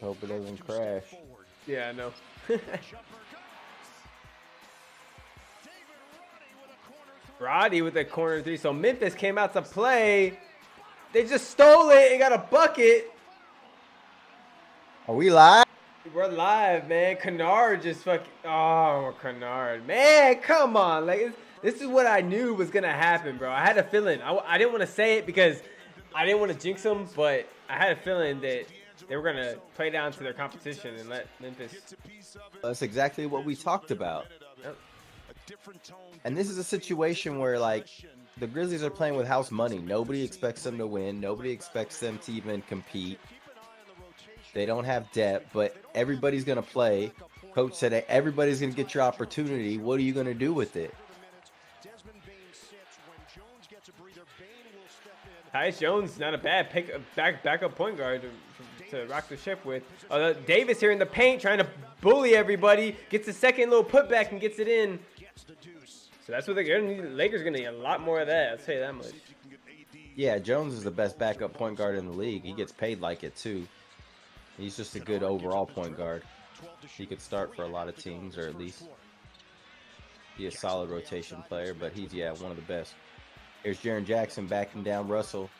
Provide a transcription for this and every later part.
Hope it doesn't crash. Yeah, I know. Roddy with a corner three. So Memphis came out to play. They just stole it and got a bucket. Are we live? We're live, man. Kennard just fucking. Oh, Kennard. Man, come on. Like, this is what I knew was going to happen, bro. I had a feeling. I didn't want to say it because I didn't want to jinx them, but I had a feeling that they were going to play down to their competition and let Memphis. That's exactly what we talked about. Yep. And this is a situation where, like, the Grizzlies are playing with house money. Nobody expects them to win. Nobody expects them to even compete. They don't have depth, but everybody's going to play. Coach said everybody's going to get your opportunity. What are you going to do with it? Tyus Jones, not a bad backup point guard to rock the ship with. Davis here in the paint trying to bully everybody. Gets a second little putback and gets it in. So that's what they're going to need. The Lakers are going to need a lot more of that. I'll tell you that much. Yeah, Jones is the best backup point guard in the league. He gets paid like it, too. He's just a good overall point guard. He could start for a lot of teams, or at least be a solid rotation player, but he's, one of the best. Here's Jaren Jackson backing down Russell.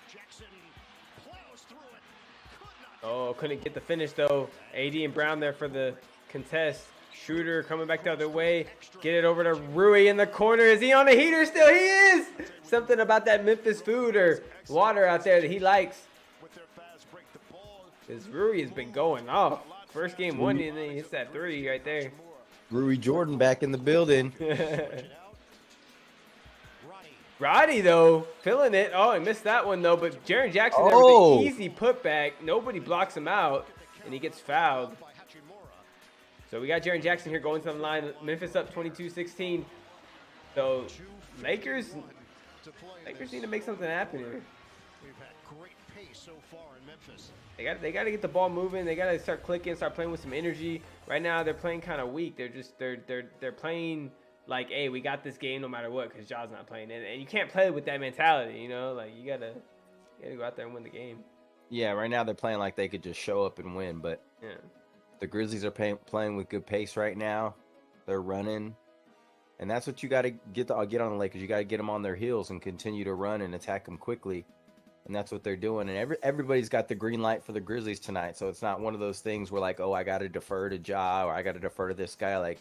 Oh, couldn't get the finish, though. AD and Brown there for the contest. Shooter coming back the other way. Get it over to Rui in the corner. Is he on a heater still? He is! Something about that Memphis food or water out there that he likes. Because Rui has been going off. First game won, and then he hits that three right there. Rui Jordan back in the building. Roddy, though, feeling it. Oh, he missed that one, though. But Jaren Jackson there with an easy putback. Nobody blocks him out, and he gets fouled. So we got Jaren Jackson here going to the line. Memphis up 22-16. So Lakers need to make something happen here. We've had great pace so far in Memphis. They got to get the ball moving. They got to start clicking, start playing with some energy. Right now they're playing kind of weak. They're playing like, hey, we got this game no matter what because Ja's not playing. And you can't play with that mentality, you know? Like you gotta go out there and win the game. Yeah, right now they're playing like they could just show up and win, but yeah. The Grizzlies are playing with good pace right now. They're running. And that's what you got to get on the Lakers. You got to get them on their heels and continue to run and attack them quickly. And that's what they're doing. And everybody's got the green light for the Grizzlies tonight. So it's not one of those things where like, oh, I got to defer to Ja or I got to defer to this guy. Like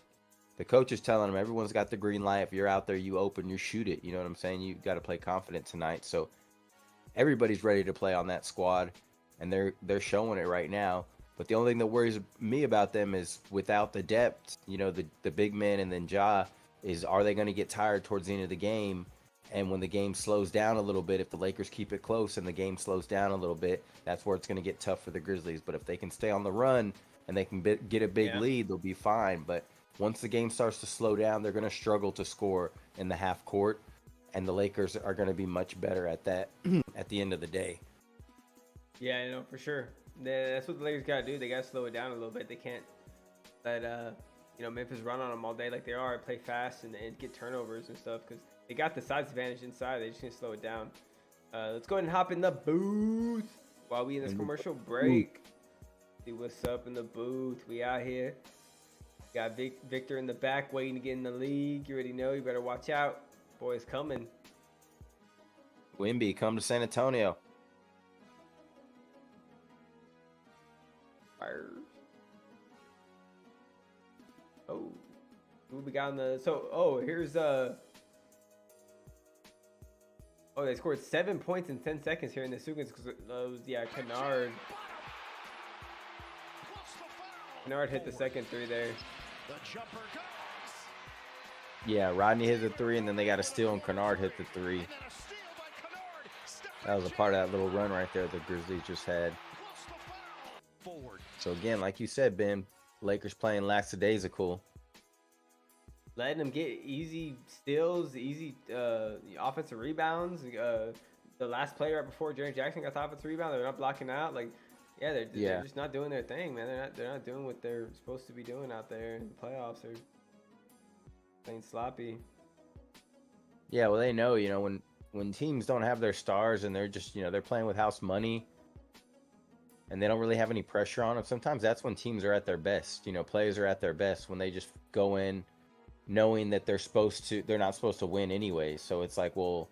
the coach is telling them everyone's got the green light. If you're out there, you open, you shoot it. You know what I'm saying? You got to play confident tonight. So everybody's ready to play on that squad. And they're showing it right now. But the only thing that worries me about them is without the depth, you know, the big men and then Ja, is are they going to get tired towards the end of the game? And when the game slows down a little bit, if the Lakers keep it close and the game slows down a little bit, that's where it's going to get tough for the Grizzlies. But if they can stay on the run and they can get a big lead, they'll be fine. But once the game starts to slow down, they're going to struggle to score in the half court. And the Lakers are going to be much better at that at the end of the day. Yeah, I know, for sure. That's what the Lakers got to do. They got to slow it down a little bit. They can't let Memphis run on them all day like they are, play fast and get turnovers and stuff because they got the size advantage inside. They just need to slow it down. Let's go ahead and hop in the booth while we in this commercial break. See what's up in the booth. We out here. Got Victor in the back waiting to get in the league. You already know. You better watch out. Boys coming. Wimby, come to San Antonio. Oh, who we got on the here's they scored 7 points in 10 seconds here in the sequence because Kennard hit the second three there. Yeah, Rodney hit the three and then they got a steal and Kennard hit the three. That was a part of that little run right there the Grizzlies just had. So again, like you said, Ben, Lakers playing lackadaisical. Letting them get easy steals, easy offensive rebounds. The last play right before Jaren Jackson got the offensive rebound, they're not blocking out. They're just not doing their thing, man. They're not doing what they're supposed to be doing out there in the playoffs. They're playing sloppy. Yeah, well, they know, when teams don't have their stars and they're just, they're playing with house money. and they don't really have any pressure on them. Sometimes that's when teams are at their best. You know, players are at their best when they just go in knowing that they're not supposed to win anyway. So it's like, well,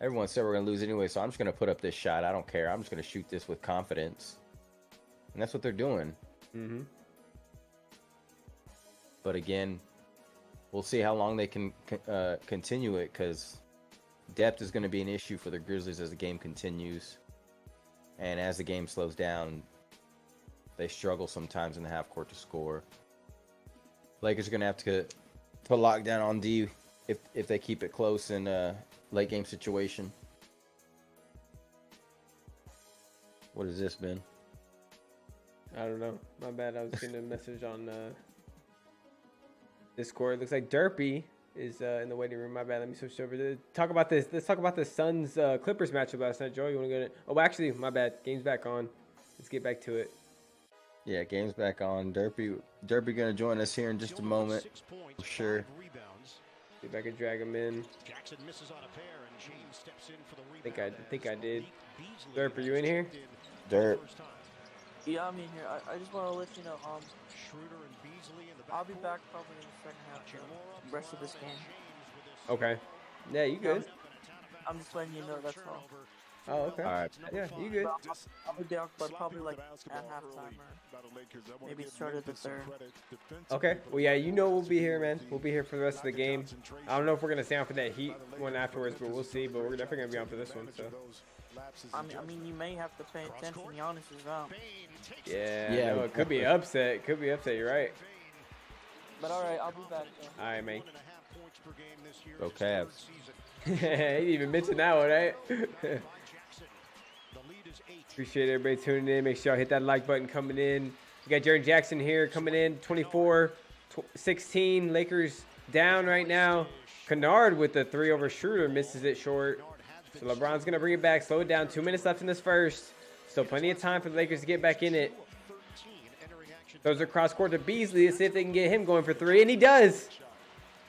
everyone said we're going to lose anyway, so I'm just going to put up this shot. I don't care. I'm just going to shoot this with confidence. And that's what they're doing. Mm-hmm. But again, we'll see how long they can continue it, because depth is going to be an issue for the Grizzlies as the game continues. And as the game slows down, they struggle sometimes in the half court to score. Lakers are going to have to put lockdown on D if they keep it close in a late game situation. What has this been? I don't know. My bad. I was getting a message on Discord. Looks like Derpy is in the waiting room. My bad. Let me switch over to talk about this. Let's talk about the Suns Clippers matchup last night. Joe, you want to go to? Oh, actually, my bad. Game's back on. Let's get back to it. Yeah, game's back on. Derpy gonna join us here in just a moment. I'm sure. See if I can drag him in. I think I did. Derp, are you in here? Derp. Yeah, I'm in here. I just want to let you know, I'll be back probably in the second half of the rest of this game. Okay. Yeah, you good. I'm just letting you know, that's all. Oh, okay. All right. Yeah, you good. I'll be down, but probably like at halftime or maybe start at the third. Okay. Well, yeah, you know we'll be here, man. We'll be here for the rest of the game. I don't know if we're gonna stay on for that Heat one afterwards, but we'll see. But we're definitely gonna be on for this one. So. I mean, you may have to pay attention. Giannis is out. Yeah. No, it could be upset. It could be upset. You're right. But all right, I'll be back. All right, mate. Go Cavs. He didn't even mention that one, right? Appreciate everybody tuning in. Make sure y'all hit that like button coming in. We got Jaren Jackson here coming in. 24-16. Lakers down right now. Kennard with the 3 over Schroeder misses it short. So LeBron's going to bring it back. Slow it down. 2 minutes left in this first. Still plenty of time for the Lakers to get back in it. Throws it cross court to Beasley to see if they can get him going for 3. And he does.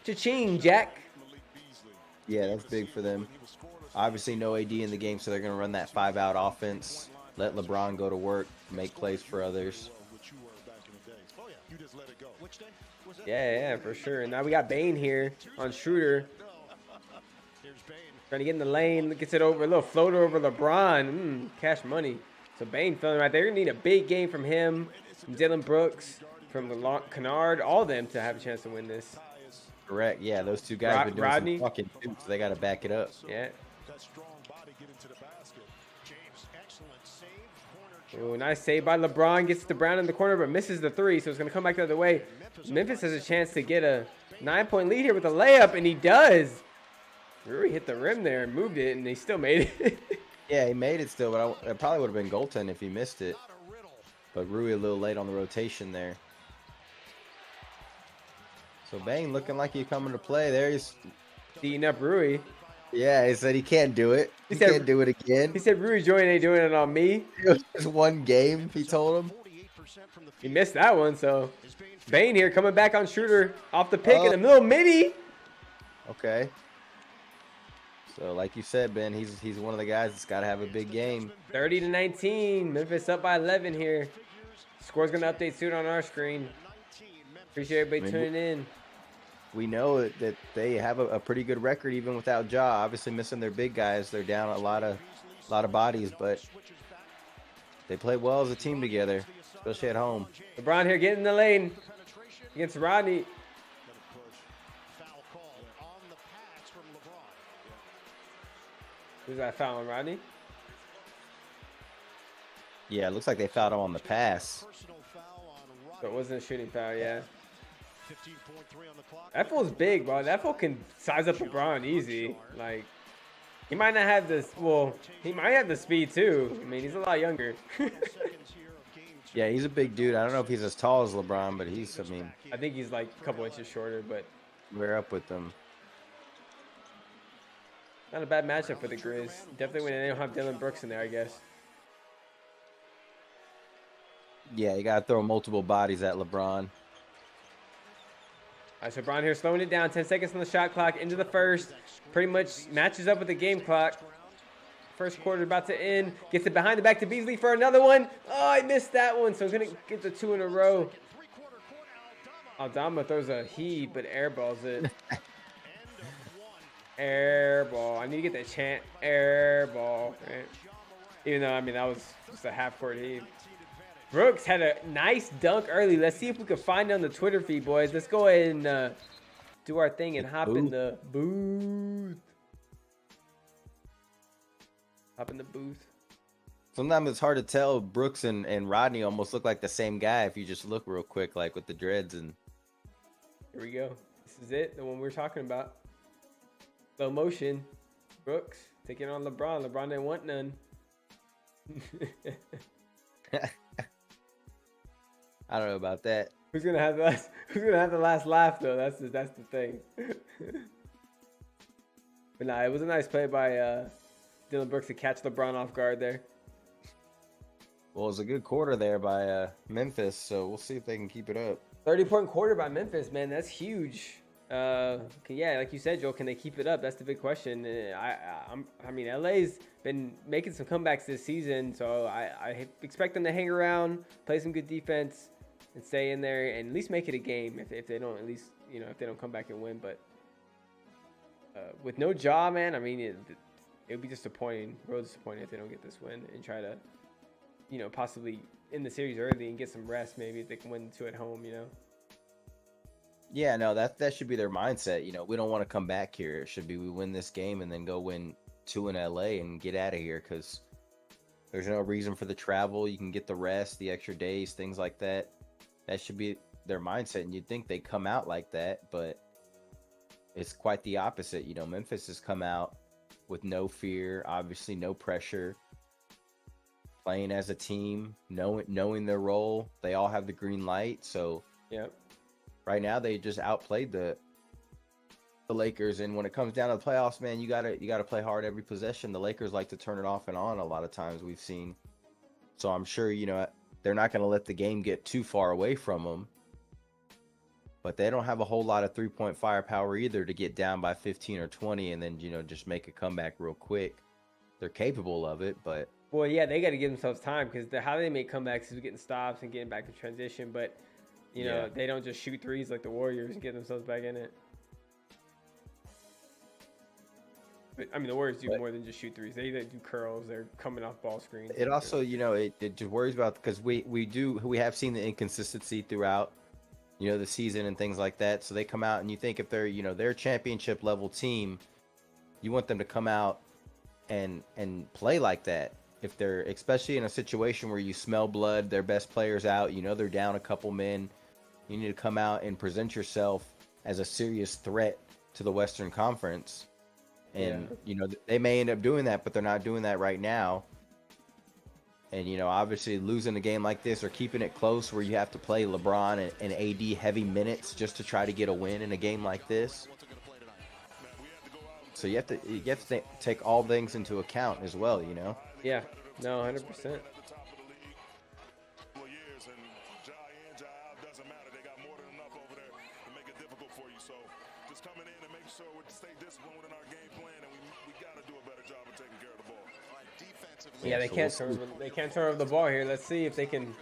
Cha-ching, Jack. Yeah, that's big for them. Obviously, no AD in the game, so they're going to run that 5-out offense. Let LeBron go to work, make plays for others. Yeah, for sure. And now we got Bane here on Schroeder. Trying to get in the lane. Gets it over. A little floater over LeBron. Cash money. So Bane feeling right there. You're going to need a big game from him, from Dylan Brooks, from Kennard, all of them to have a chance to win this. Correct. Yeah, those two guys been doing Rodney. some fucking shoots, so they got to back it up. Yeah. Ooh, nice save by LeBron. Gets to Brown in the corner, but misses the 3, so it's going to come back the other way. Memphis has a chance to get a 9-point lead here with a layup, and he does. Rui hit the rim there and moved it, and he still made it. Yeah, he made it still, but it probably would have been goaltending if he missed it. But Rui a little late on the rotation there. So Bane looking like he's coming to play. There he's Beating up Rui. Yeah, he said he can't do it. He can't do it again. He said Rui Joy ain't doing it on me. It was just one game, he told him. He missed that one, so Bane here coming back on Schroeder off the pick in the middle midi. Okay. So like you said, Ben, he's one of the guys that's got to have a big game. 30-19. Memphis up by 11 here. Score's going to update soon on our screen. Appreciate everybody tuning in. We know that they have a pretty good record even without Ja. Obviously missing their big guys. They're down a lot of bodies, but they play well as a team together, especially at home. LeBron here getting in the lane against Rodney. Who's that foul on Rodney? Yeah, it looks like they fouled him on the pass. So it wasn't a shooting foul, yeah. That fool's big, bro. That fool can size up LeBron easy. Like, he might not have this. Well, he might have the speed too. I mean, he's a lot younger. Yeah, he's a big dude. I don't know if he's as tall as LeBron, but I think he's like a couple inches shorter, but we're up with them. Not a bad matchup for the Grizz. Definitely when they don't have Dylan Brooks in there, I guess. Yeah, you got to throw multiple bodies at LeBron. All right, so Brown here slowing it down. 10 seconds on the shot clock into the first. Pretty much matches up with the game clock. First quarter about to end. Gets it behind the back to Beasley for another one. Oh, I missed that one, so I'm going to get the 2 in a row. Aldama throws a heave, but airballs it. Airball. I need to get that chant. Airball. Right? Even though, I mean, that was just a half-court heave. Brooks had a nice dunk early. Let's see if we can find it on the Twitter feed, boys. Let's go ahead and do our thing and hop in the booth. Hop in the booth. Sometimes it's hard to tell. Brooks and Rodney almost look like the same guy if you just look real quick, like with the dreads. And here we go. This is it, the one we're talking about. Slow motion. Brooks taking on LeBron. LeBron didn't want none. I don't know about that. Who's gonna have the last? Who's gonna have the last laugh though? That's the thing. But nah, it was a nice play by Dillon Brooks to catch LeBron off guard there. Well, it was a good quarter there by Memphis, so we'll see if they can keep it up. 30-point quarter by Memphis, man, that's huge. Yeah, like you said, Joel, can they keep it up? That's the big question. I mean, LA's been making some comebacks this season, so I expect them to hang around, play some good defense, and stay in there, and at least make it a game. If they don't, at least if they don't come back and win. But with no Ja, man, I mean, it would be disappointing, real disappointing if they don't get this win and try to, possibly end the series early and get some rest. Maybe if they can win 2 at home, Yeah, no, that should be their mindset. We don't want to come back here. It should be we win this game and then go win 2 in LA and get out of here because there's no reason for the travel. You can get the rest, the extra days, things like that. That should be their mindset, and you'd think they come out like that, but it's quite the opposite. Memphis has come out with no fear, obviously no pressure, playing as a team, knowing their role. They all have the green light, so yeah. Right now, they just outplayed the Lakers, and when it comes down to the playoffs, man, you gotta play hard every possession. The Lakers like to turn it off and on a lot of times we've seen. So I'm sure they're not going to let the game get too far away from them, but they don't have a whole lot of 3-point firepower either to get down by 15 or 20 and then just make a comeback real quick. They're capable of it, but well, yeah, they got to give themselves time because how they make comebacks is getting stops and getting back in transition, but. They don't just shoot threes like the Warriors and get themselves back in it. But, I mean, the Warriors do more than just shoot threes. They do curls. They're coming off ball screens. It also, it just worries about because we have seen the inconsistency throughout, the season and things like that. So they come out and you think if they're, they're a championship level team, you want them to come out and play like that. If they're, especially in a situation where you smell blood, their best players out, they're down a couple men, you need to come out and present yourself as a serious threat to the Western Conference. And, they may end up doing that, but they're not doing that right now. And, obviously losing a game like this or keeping it close where you have to play LeBron and AD heavy minutes just to try to get a win in a game like this. So you have to take all things into account as well, Yeah, no, 100%. Yeah, they can't turn over the ball here. Let's see if they can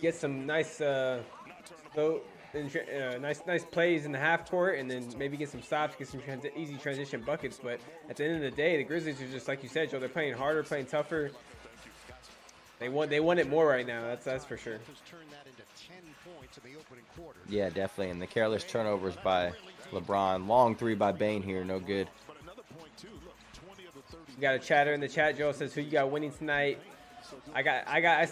get some nice nice plays in the half court, and then maybe get some stops, get some easy transition buckets. But at the end of the day, the Grizzlies are just like you said, Joe. They're playing harder, playing tougher. They want it more right now. That's for sure. Yeah, definitely. And the careless turnovers by LeBron. Long 3 by Bane here, no good. We got a chatter in the chat. Joe says, "Who you got winning tonight?" I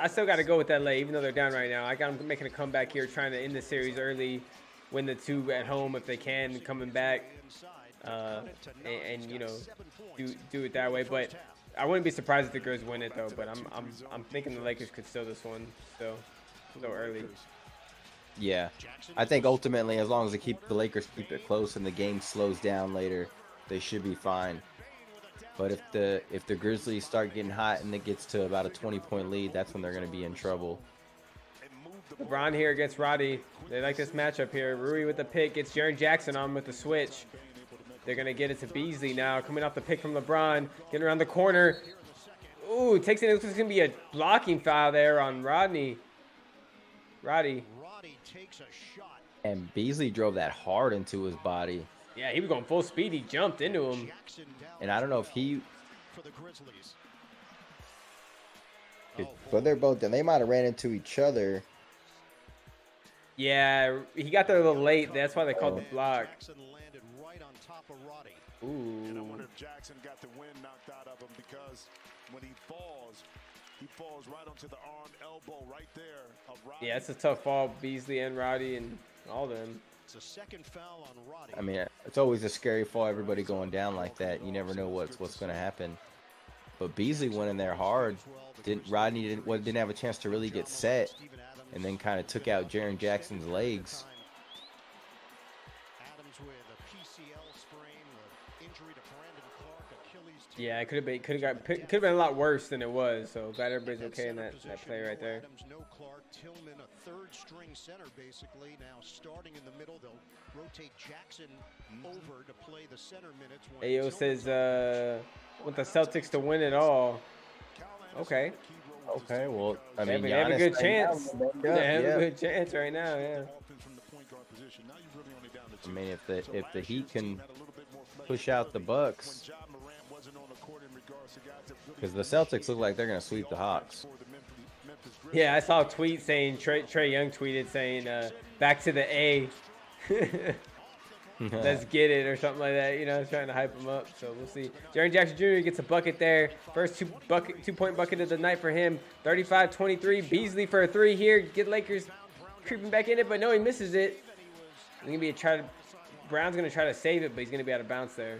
still got to go with LA, even though they're down right now. I got them making a comeback here, trying to end the series early, win the 2 at home if they can, coming back, and do it that way. But I wouldn't be surprised if the Grizzlies win it though. But I'm thinking the Lakers could steal this one so early. Yeah, I think ultimately, as long as the Lakers keep it close and the game slows down later, they should be fine. But if the Grizzlies start getting hot and it gets to about a 20-point lead, that's when they're going to be in trouble. LeBron here against Roddy. They like this matchup here. Rui with the pick, gets Jaren Jackson on with the switch. They're going to get it to Beasley now. Coming off the pick from LeBron. Getting around the corner. Ooh, takes it. It's going to be a blocking foul there on Roddy. takes a shot. And Beasley drove that hard into his body. Yeah, he was going full speed. He jumped into him. And I don't know if he... For the Grizzlies. But they're both... They might have ran into each other. Yeah, he got there a little late. That's why they called the block. Jackson landed right on top of Roddy. Ooh. And I wonder if Jackson got the wind knocked out of him, because when he falls right onto the arm, elbow right there of Roddy. Yeah, it's a tough fall. Beasley and Roddy and all them. It's a second foul on Roddy. I mean, it's always a scary fall, everybody going down like that. You never know what's going to happen. But Beasley went in there hard. Rodney didn't have a chance to really get set, and then kind of took out Jaren Jackson's legs. Adams with a PCL sprain, the injury to Brandon Clark, Achilles tendon. Yeah, it could have been a lot worse than it was. So glad everybody's okay in that play right there. Adams, no Clark, Tillman, a third string center basically. Now starting in the middle, they'll rotate Jackson over to play the center minutes. Ayo says, want the Celtics to win it all. Okay. Okay, well, I mean, They have a good chance. They have yeah. a good chance right now, yeah. I mean, if the Heat can push out the Bucks, because the Celtics look like they're going to sweep the Hawks. Yeah, I saw a tweet saying, Trey Young tweeted saying, back to the A. Let's get it, or something like that, you know, trying to hype him up. So we'll see. Jaren Jackson Jr. gets a bucket there. First two-point bucket of the night for him. 35-23. Beasley for a three here. Get Lakers creeping back in it, but no, he misses it. Brown's gonna try to save it, but he's gonna be out of bounds there.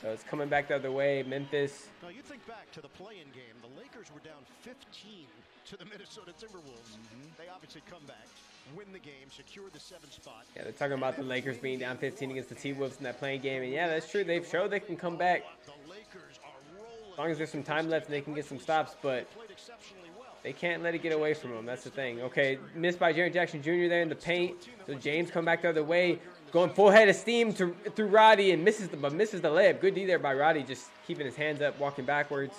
So it's coming back the other way. Memphis. Now you think back to the play-in game. The Lakers were down 15 to the Minnesota Timberwolves. They obviously come back, win the game, secure the 7th spot. Yeah, they're talking about the Lakers being down 15 against the T-Wolves in that playing game. And yeah, that's true. They've showed they can come back The Lakers are rolling. as long as there's some time left and they can get some stops, but Played exceptionally well. they can't let it get away from them. That's the thing. Okay, missed by Jaren Jackson Jr. there in the paint. So James come back the other way, going full head of steam through Roddy, and misses the layup. Good D there by Roddy, just keeping his hands up, walking backwards.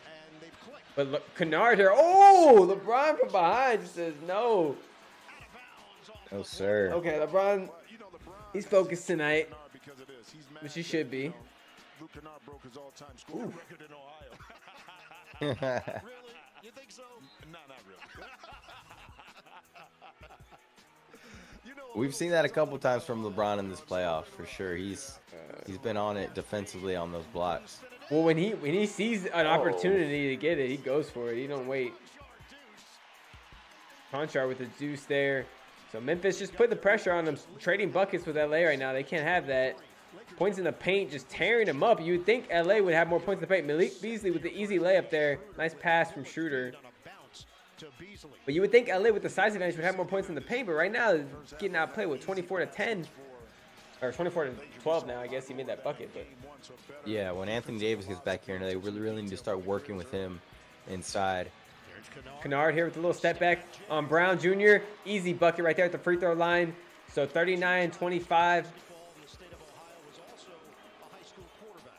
And they've clicked. But look, Kennard here. Oh, LeBron from behind just says no. Oh, sir. Okay, LeBron, he's focused tonight, which he should be. Luke Kennard broke his all-time score record in Ohio. Really? You think so? No, not really. We've seen that a couple times from LeBron in this playoff, for sure. He's been on it defensively on those blocks. Well, when he sees an opportunity to get it, he goes for it. He don't wait. Conchar with the deuce there. So Memphis just put the pressure on them, trading buckets with LA right now. They can't have that. Points in the paint, just tearing them up. You would think LA would have more points in the paint. Malik Beasley with the easy layup there. Nice pass from Schroeder. But you would think LA with the size advantage would have more points in the paint, but right now it's getting outplayed with 24-10. Or 24-12 now. I guess he made that bucket, but Yeah, when Anthony Davis gets back here, they really need to start working with him inside. Kennard here with a little step back on Brown Jr. Easy bucket right there at the free throw line. So 39-25.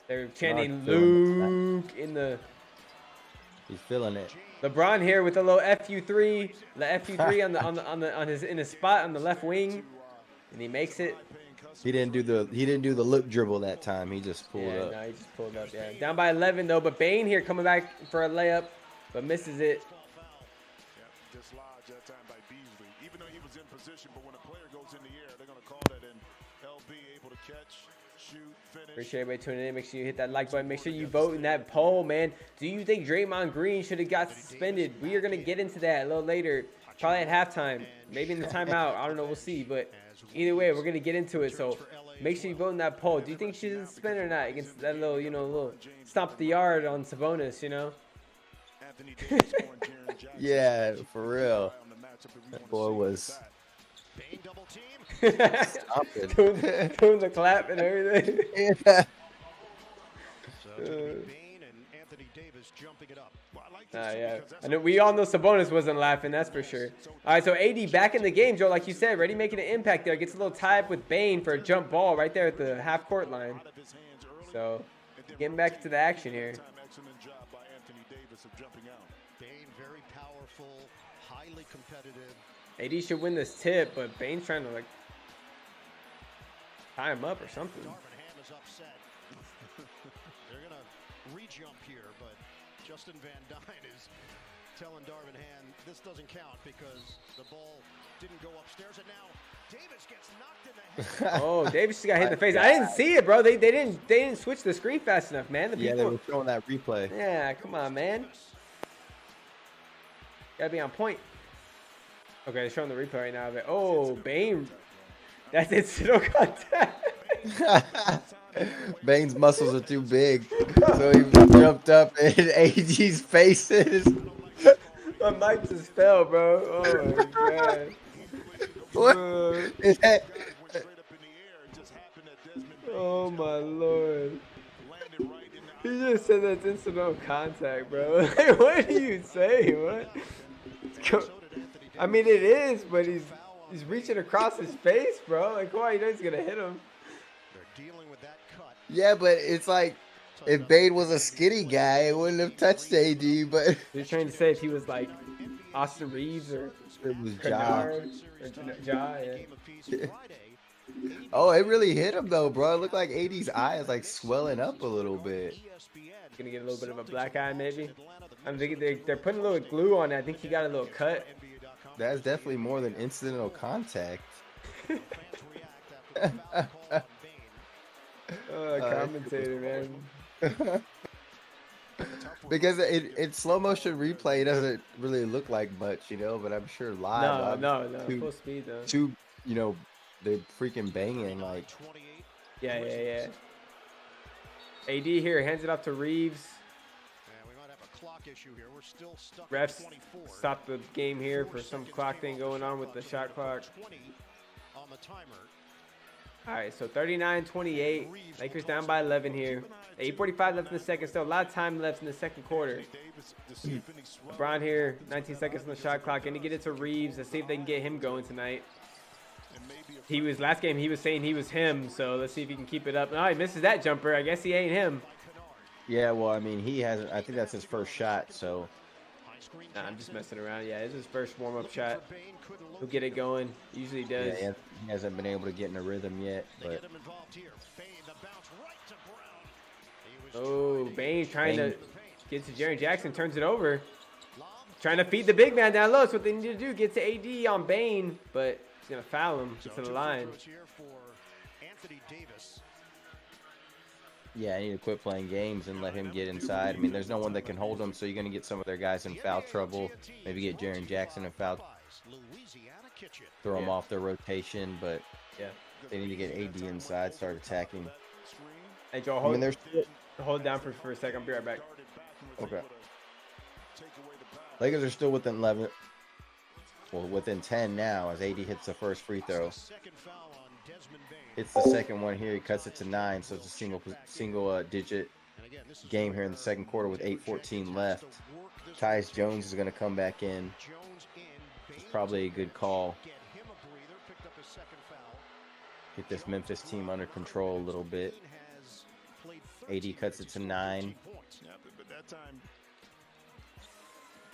They're chanting Luke in the... He's feeling it. LeBron here with a little FU3. The FU3 in his spot on the left wing. And he makes it. He didn't do the lip dribble that time. He just pulled up. No, he just pulled up, yeah. Down by 11 though, but Bane here coming back for a layup, but misses it. Dislodged that time by Beasley. Even though he was in position, but when a player goes in the air, they're going to call that in. LB able to catch, shoot, finish. Appreciate everybody tuning in. Make sure you hit that like button. Make sure you vote in that poll, man. Do you think Draymond Green should have got suspended? We are going to get into that a little later, probably at halftime, maybe in the timeout. I don't know. We'll see. But either way, we're going to get into it. So make sure you vote in that poll. Do you think she's suspended or not against that little, little stomp the yard on Sabonis, Yeah, for real. That boy was doing the clap and everything. Yeah. Bain and Anthony Davis jumping it up. Well, I Yeah. I know we all know Sabonis wasn't laughing, that's for sure. All right, so AD back in the game, Joe, like you said, ready making an impact there. Gets a little tie up with Bane for a jump ball right there at the half court line. So getting back to the action here. Excellent job by Anthony Davis of jumping out. Bane very powerful, highly competitive. AD should win this tip, but Bane's trying to like tie him up or something. Darvin Ham is upset. They're gonna re-jump here, but Justin Van Dyne is telling Darvin Ham this doesn't count because the ball didn't go upstairs, and now Davis gets knocked in the head. Oh, Davis just got hit in the face. I didn't see it, bro. They didn't switch the screen fast enough, man. Yeah, they were showing that replay. Yeah, come on, man. Gotta be on point. Okay, they're showing the replay right now. But oh, Bane. That's incidental contact. Bane's muscles are too big, so he jumped up and AG's face is. My mic just fell, bro. Oh my god. What? Is that? Oh my lord. He just said that's incidental contact, bro. Like, what do you say? What? I mean, it is, but he's reaching across his face, bro. Like, why? You know he's gonna hit him. They're dealing with that cut. Yeah, but it's like if Bane was a skinny guy, it wouldn't have touched AD. But You're trying to say if he was like Austin Reeves or it was Ja. Kennard or Ja, yeah. Oh, it really hit him though, bro. It looked like AD's eye is like swelling up a little bit. Gonna get a little bit of a black eye, maybe. I'm thinking they're putting a little glue on it. I think he got a little cut. That's definitely more than incidental contact. Commentator, man. Because in slow motion replay, it doesn't really look like much, you know. But I'm sure live, No, full speed though. You know, they're freaking banging like. Yeah. AD here hands it off to Reeves. Refs stop the game here for some clock thing going on with the shot clock. All right, so 39-28. Lakers down by 11 here. 8:45 left in the second. Still a lot of time left in the second quarter. LeBron here, 19 seconds on the shot clock. Gonna get it to Reeves. Let's see if they can get him going tonight. Last game he was saying he was him, so let's see if he can keep it up. No, he misses that jumper. I guess he ain't him. Yeah, well, I mean, he hasn't. I think that's his first shot, so. Nah, I'm just messing around. Yeah, it's his first warm-up shot. He'll get it going. Usually does. Yeah, he hasn't been able to get in a rhythm yet, but. Oh, Bane trying to get to Jaren Jackson, turns it over. Trying to feed the big man down low. That's what they need to do. Get to AD on Bane, but he's going to foul him. It's in the line. Yeah, I need to quit playing games and let him get inside. I mean, there's no one that can hold him, so you're going to get some of their guys in foul trouble. Maybe get Jaren Jackson in foul. Throw him off their rotation, but yeah, they need to get AD inside, start attacking. Hey, Joe, hold it down for a second. I'll be right back. Okay. Lakers are still within 11. Well, within 10 now as AD hits the first free throw. Hits the second one here. He cuts it to 9, so it's a single digit game here in the second quarter with 8:14 left. Tyus Jones is going to come back in. It's probably a good call. Get this Memphis team under control a little bit. AD cuts it to 9. Yeah, but that time,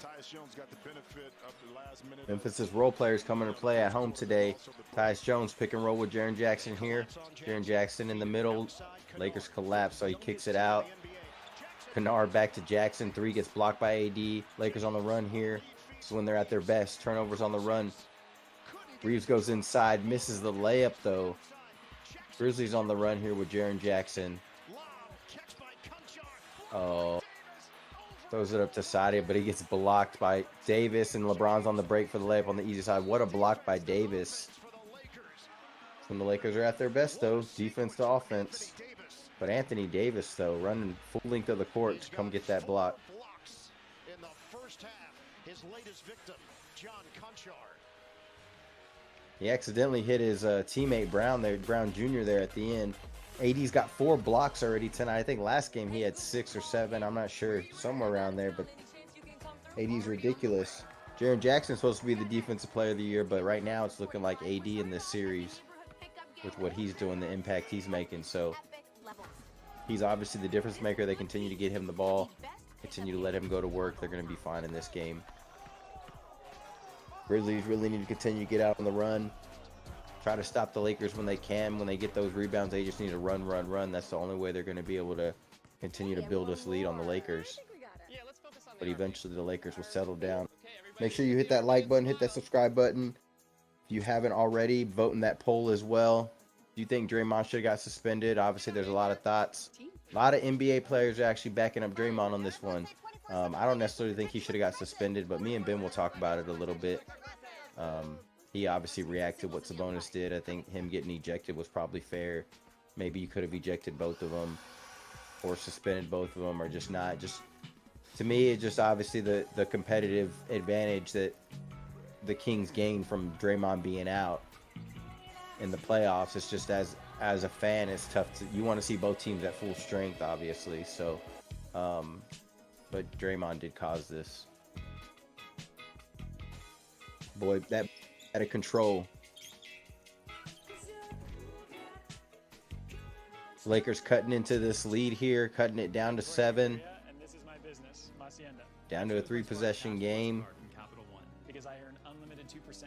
Tyus Jones got the benefit of the last minute. Memphis' role players coming to play at home today. Tyus Jones pick and roll with Jaren Jackson here. Jaren Jackson in the middle. Lakers collapse, so he kicks it out. Kennard back to Jackson. 3 gets blocked by AD. Lakers on the run here. This is when they're at their best. Turnovers on the run. Reeves goes inside. Misses the layup, though. Grizzlies on the run here with Jaren Jackson. Oh. Throws it up to Sadia, but he gets blocked by Davis, and LeBron's on the break for the layup on the easy side. What a block by Davis. When the Lakers are at their best, though, defense to offense. But Anthony Davis, though, running full length of the court to come get that block. In the first half, his latest victim, John Conchar. He accidentally hit his teammate Brown Jr. there at the end. AD's got 4 blocks already tonight. I think last game he had 6 or 7. I'm not sure, somewhere around there. But AD's ridiculous. Jaren Jackson's supposed to be the defensive player of the year, but right now it's looking like AD in this series with what he's doing, the impact he's making. So he's obviously the difference maker. They continue to get him the ball, continue to let him go to work. They're going to be fine in this game. Grizzlies really need to continue to get out on the run. Try to stop the Lakers when they can. When they get those rebounds, they just need to run. That's the only way they're going to be able to continue to build this lead on the Lakers. But eventually the Lakers will settle down. Make sure you hit that like button, hit that subscribe button. If you haven't already, vote in that poll as well. Do you think Draymond should have got suspended? Obviously, there's a lot of thoughts. A lot of NBA players are actually backing up Draymond on this one. I don't necessarily think he should have got suspended, but me and Ben will talk about it a little bit. He obviously reacted what Sabonis did. I think him getting ejected was probably fair. Maybe you could have ejected both of them or suspended both of them, or just not. Just to me, it's just obviously the competitive advantage that the Kings gained from Draymond being out in the playoffs. It's just as a fan, it's tough to, you want to see both teams at full strength, obviously. So, but Draymond did cause this. Boy, that out of control. Lakers cutting into this lead here, cutting it down to 7. Down to a 3-possession game.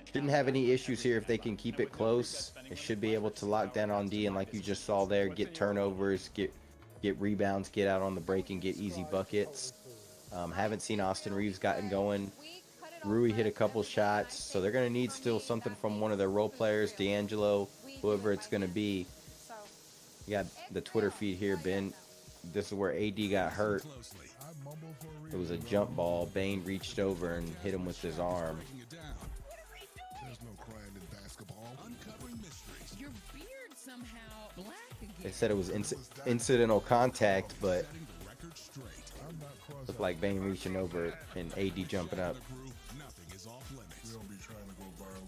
Shouldn't have any issues here if they can keep it close. They should be able to lock down on D, and like you just saw there, get turnovers, get rebounds, get out on the break, and get easy buckets. Haven't seen Austin Reeves gotten going. Rui hit a couple shots, so they're going to need still something from one of their role players, D'Angelo, whoever it's going to be. You got the Twitter feed here, Ben. This is where AD got hurt. It was a jump ball. Bane reached over and hit him with his arm. They said it was incidental contact, but looked like Bane reaching over and AD jumping up.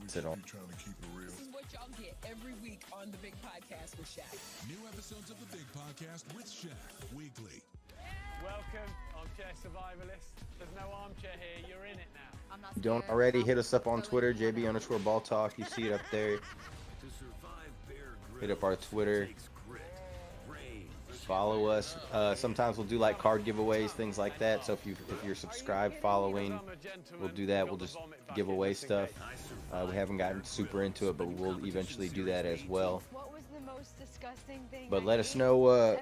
Sit on. Every week on the Big Podcast with Shaq. New episodes of the Big Podcast with Shaq weekly. Welcome, Armchair Survivalist. There's no armchair here, you're in it now. If you don't already, hit us up on Twitter, JB_ball talk. You see it up there. Hit up our Twitter. Follow us. Sometimes we'll do like card giveaways, things like that. So if you're subscribed, following, we'll do that. We'll just give away stuff. We haven't gotten super into it, but we'll eventually do that as well. What was the most disgusting thing? But let us know.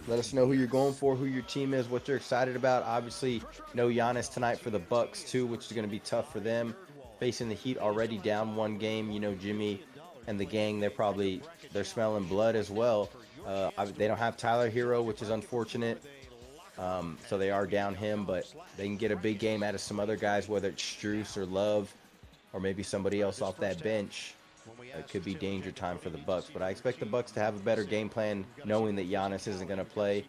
Let us know who you're going for, who your team is, what you're excited about. Obviously, no Giannis tonight for the Bucks too, which is going to be tough for them. Facing the Heat, already down 1 game. You know, Jimmy and the gang, they're smelling blood as well. They don't have Tyler Hero, which is unfortunate. So they are down him, but they can get a big game out of some other guys, whether it's Strus or Love, or maybe somebody else off that bench. It could be danger time for the Bucks, but I expect the Bucks to have a better game plan, knowing that Giannis isn't going to play.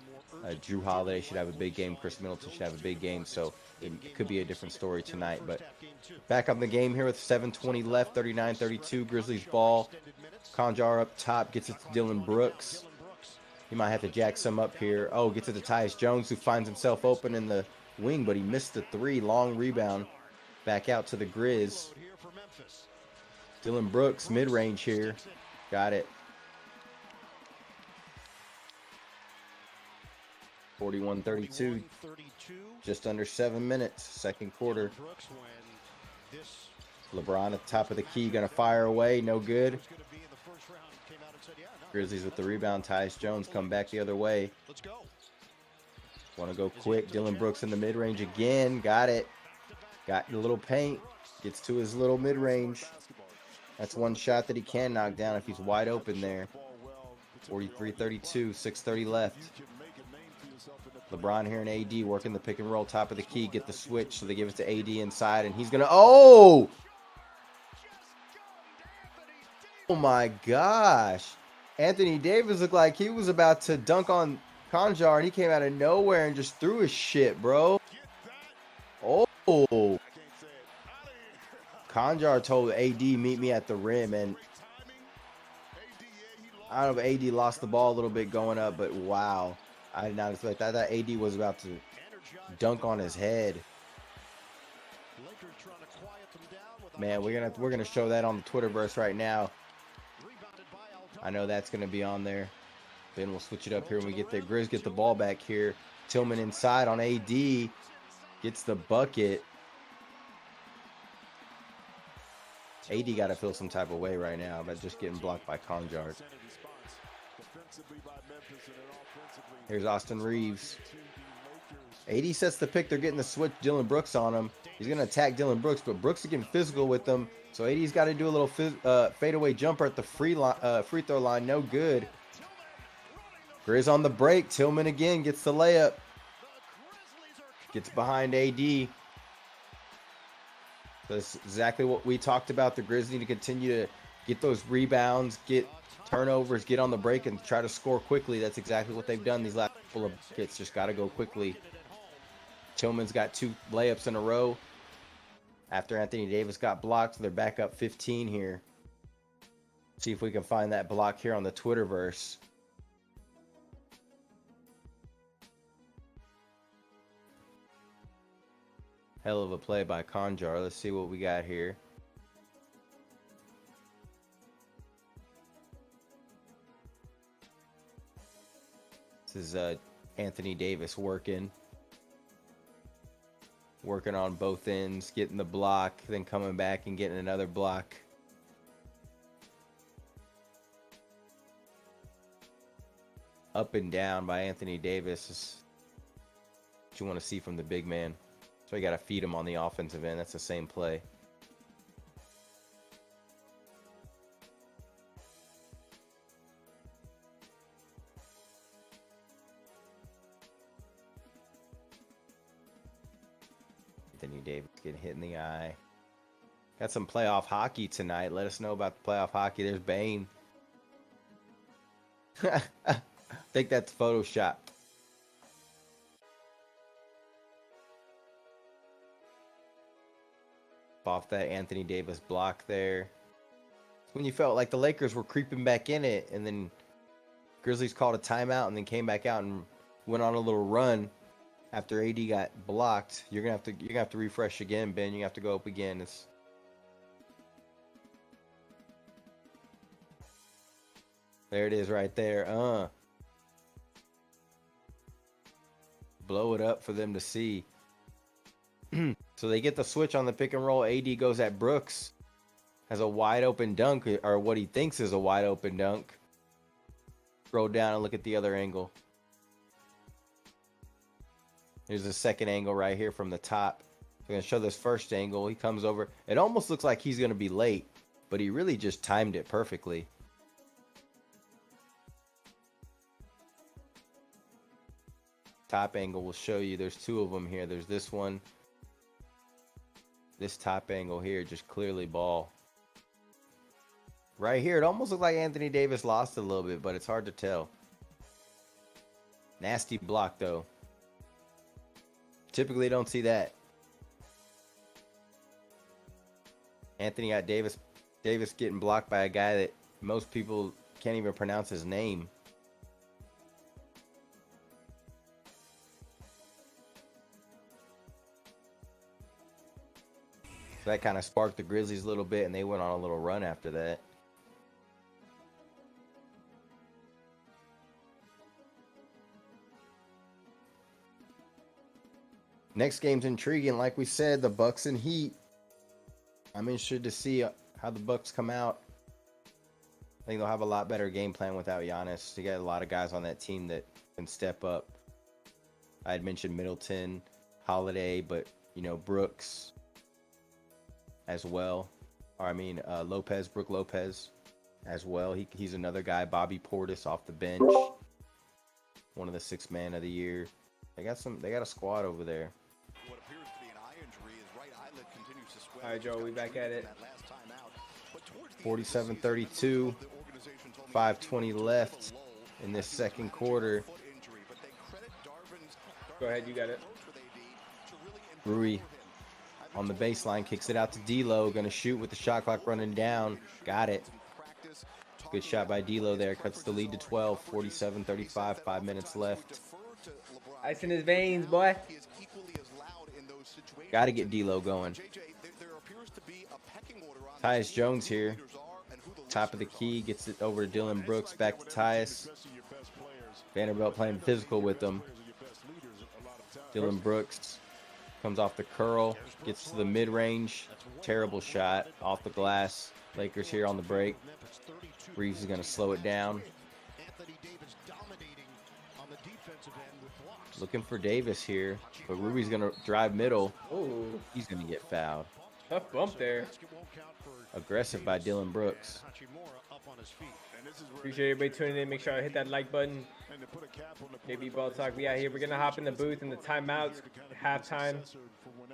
Drew Holiday should have a big game. Chris Middleton should have a big game, so it could be a different story tonight. But back on the game here with 7:20 left, 39-32, Grizzlies ball. Conjar up top, gets it to Dylan Brooks. He might have to jack some up here. Oh, gets it to Tyus Jones, who finds himself open in the wing, but he missed the 3. Long rebound. Back out to the Grizz. Dylan Brooks, mid-range here. Got it. 41-32. Just under 7 minutes. Second quarter. LeBron at the top of the key. Going to fire away. No good. Grizzlies with the rebound. Tyus Jones come back the other way. Want to go quick. Dylan Brooks in the mid-range again. Got it. Got a little paint. Gets to his little mid-range. That's one shot that he can knock down if he's wide open there. 43-32, 6:30 left. LeBron here and AD working the pick and roll, top of the key, get the switch, so they give it to AD inside, and he's going to, oh my gosh. Anthony Davis looked like he was about to dunk on Conjar, and he came out of nowhere and just threw his shit, bro. Oh. Conjar told AD, meet me at the rim, and I don't know if AD lost the ball a little bit going up, but wow. I did not expect that. I thought AD was about to dunk on his head. Man, we're gonna show that on the Twitterverse right now. I know that's gonna be on there. Then we'll switch it up here when we get there. Grizz get the ball back here. Tillman inside on AD. Gets the bucket. AD got to feel some type of way right now about just getting blocked by Conjar. Here's Austin Reeves. AD sets the pick. They're getting the switch. Dylan Brooks on him. He's going to attack Dylan Brooks, but Brooks is getting physical with them. So AD's got to do a little fadeaway jumper at the free throw line. No good. Grizz on the break. Tillman again gets the layup. Gets behind AD. That's exactly what we talked about. The Grizzlies need to continue to get those rebounds, get turnovers, get on the break, and try to score quickly. That's exactly what they've done these last couple of hits. Just got to go quickly. Tillman's got 2 layups in a row. After Anthony Davis got blocked, they're back up 15 here. See if we can find that block here on the Twitterverse. Hell of a play by Conjar. Let's see what we got here. This is Anthony Davis working on both ends, getting the block, then coming back and getting another block. Up and down by Anthony Davis is what you want to see from the big man. So you got to feed him on the offensive end. That's the same play. Anthony Davis getting hit in the eye. Got some playoff hockey tonight. Let us know about the playoff hockey. There's Bane. I think that's Photoshop. Off that Anthony Davis block there. When you felt like the Lakers were creeping back in it, and then Grizzlies called a timeout and then came back out and went on a little run after AD got blocked. You're gonna have to refresh again, Ben. You have to go up again. There it is right there. Blow it up for them to see. So they get the switch on the pick and roll. AD goes at Brooks. Has a wide open dunk, or what he thinks is a wide open dunk. Scroll down and look at the other angle. Here's the second angle right here from the top. I'm going to show this first angle. He comes over. It almost looks like he's going to be late, but he really just timed it perfectly. Top angle will show you there's 2 of them here. There's this one. This top angle here, just clearly ball. Right here, it almost looked like Anthony Davis lost a little bit, but it's hard to tell. Nasty block, though. Typically don't see that. Anthony got Davis getting blocked by a guy that most people can't even pronounce his name. So that kind of sparked the Grizzlies a little bit, and they went on a little run after that. Next game's intriguing. Like we said, the Bucks and Heat. I'm interested to see how the Bucks come out. I think they'll have a lot better game plan without Giannis. You got a lot of guys on that team that can step up. I had mentioned Middleton, Holiday, but, Brooks as well. Or Brook Lopez as well. He's another guy. Bobby Portis off the bench. One of the 6th man of the year. They got a squad over there. What appears to be an eye injury, his right eyelid continues to swell. All right, Joe, we back at it. 47-32. 5:20 left in this second quarter. Go ahead, you got it. Rui on the baseline, kicks it out to D'Lo. Going to shoot with the shot clock running down. Got it. Good shot by D'Lo there. Cuts the lead to 12. 47-35. 5 minutes left. Ice in his veins, boy. Got to get D'Lo going. Tyus Jones here. Top of the key, gets it over to Dylan Brooks, back to Tyus. Vanderbilt playing physical with them. Dylan Brooks comes off the curl, gets to the mid-range. Terrible shot off the glass. Lakers here on the break. Reeves is going to slow it down. Looking for Davis here, but Ruby's going to drive middle. Oh, He's going to get fouled. tough bump there. Aggressive by Dylan Brooks. Appreciate everybody tuning in. Make sure I hit that like button. JB Ball Talk. We out here. We're going to hop in the booth in the timeouts, halftime,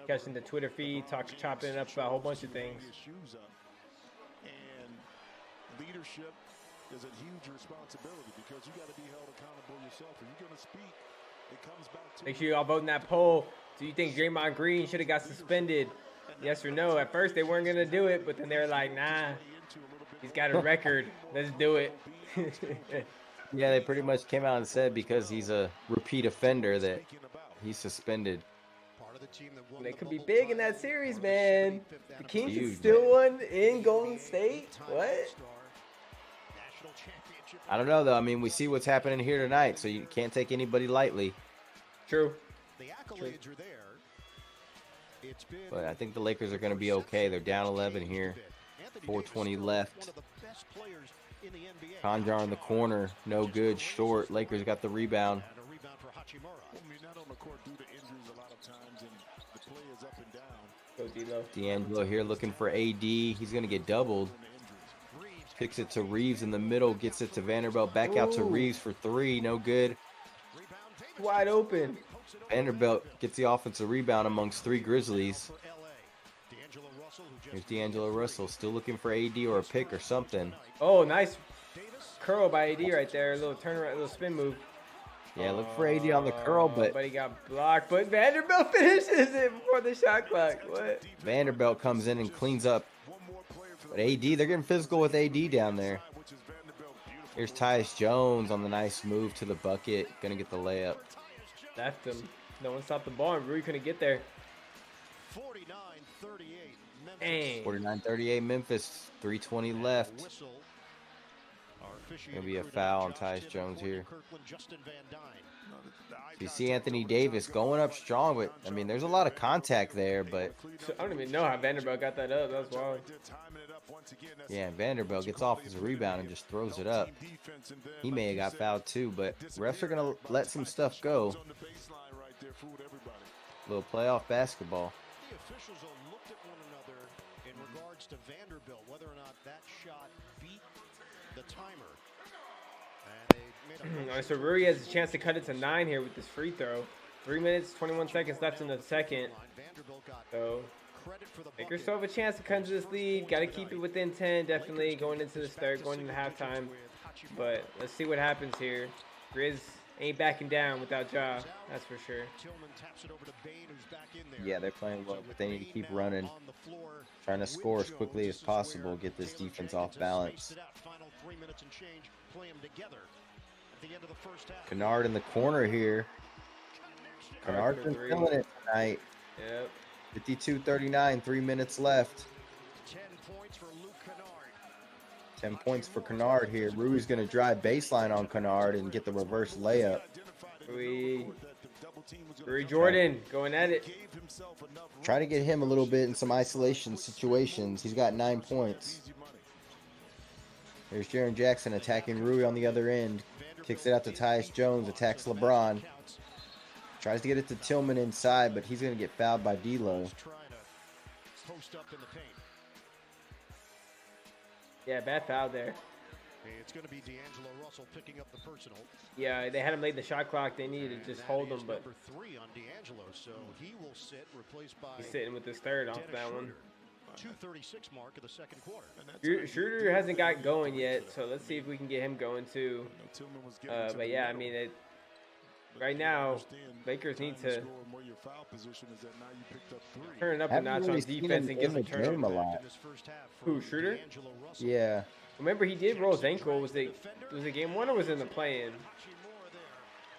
catching the Twitter feed, chopping it up about a whole bunch of things. And leadership is a huge responsibility because you got to be held accountable yourself. If you're going to speak, it comes back to Make sure you all vote in that poll. Do you think Draymond Green should have got suspended? Yes or no? At first they weren't going to do it, but then they were like, nah, he's got a record. Let's do it. Yeah, they pretty much came out and said because he's a repeat offender that he's suspended. They could be big in that series, man. The Kings Huge, still won in Golden State? What? I don't know, though. I mean, we see what's happening here tonight, so you can't take anybody lightly. True. But I think the Lakers are going to be okay. They're down 11 here. 4:20 left. Conjar in the corner. No good. Short. Lakers got the rebound. Go D-Lo. D'Angelo here looking for AD. He's going to get doubled. Kicks it to Reeves in the middle. Gets it to Vanderbilt. Back out to Reeves for three. No good. Wide open. Vanderbilt gets the offensive rebound amongst three Grizzlies. Here's D'Angelo Russell. Still looking for AD or a pick or something. Oh, nice curl by AD right there. A little turnaround, a little spin move. Yeah, look for AD on the curl, but he got blocked. But Vanderbilt finishes it before the shot clock. What? Vanderbilt comes in and cleans up. But AD, they're getting physical with AD down there. Here's Tyus Jones on the nice move to the bucket. Gonna get the layup. Left him. No one stopped the ball, and Rui couldn't get there. 49-38 Memphis. 3:20 left. Gonna be a foul on Tyus Jones here. You see Anthony Davis going up strong, but I mean, there's a lot of contact there, but I don't even know how Vanderbilt got that up. That's wild. Yeah, Vanderbilt gets off his rebound and just throws it up. He may have got fouled too, but refs are gonna let some stuff go. Little playoff basketball. The officials all looked at one another in regards to Vanderbilt, whether or not that shot beat the timer. All right, so Rui has a chance to cut it to 9 here with this free throw. 3 minutes, 21 seconds left in the second. So Lakers still have a chance to cut into this lead. Got to keep it within 10, definitely going into the third, going into halftime. But let's see what happens here. Grizz ain't backing down without Ja, that's for sure. Yeah, they're playing well, but they need to keep running. Trying to score as quickly as possible, get this defense off balance. Kennard in the corner here. Kennard's been killing it tonight. Yep. 52-39, 3 minutes left. 10 points for Kennard here. Rui's going to drive baseline on Kennard and get the reverse layup. Rui Jordan going at it. Try to get him a little bit in some isolation situations. He's got 9 points. There's Jaren Jackson attacking Rui on the other end. Kicks it out to Tyus Jones, attacks LeBron. Tries to get it to Tillman inside, but he's going to get fouled by D'Lo. Yeah, bad foul there. It's going to be D'Angelo Russell picking up the personal. Yeah, they had him late the shot clock. They needed to just hold him, but number 3 on D'Angelo, so he will sit, replaced by he's sitting with his third off that one. 2:36 mark of the second quarter. Schroeder hasn't got going yet, so let's see if we can get him going too. But yeah, I mean, right now, Lakers need to turn it up a notch on defense and get some turnovers. Who, Schroeder? Yeah. Remember, he did roll his ankle. Was it game 1 or was it in the play-in?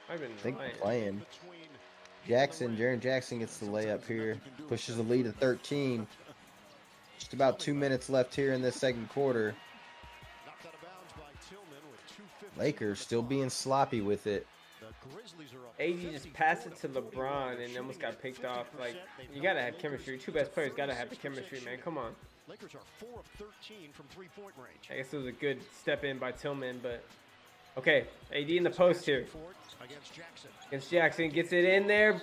I think playing. Jaren Jackson gets the layup here. Pushes the lead to 13. Just about 2 minutes left here in this second quarter. Lakers still being sloppy with it. AD just passed it to LeBron and almost got picked off. Like, you gotta have chemistry. Two best players gotta have the chemistry, man. Come on. Lakers are 4 of 13 from three-point range. I guess it was a good step in by Tillman, but okay. AD in the post here against Jackson. Gets it in there.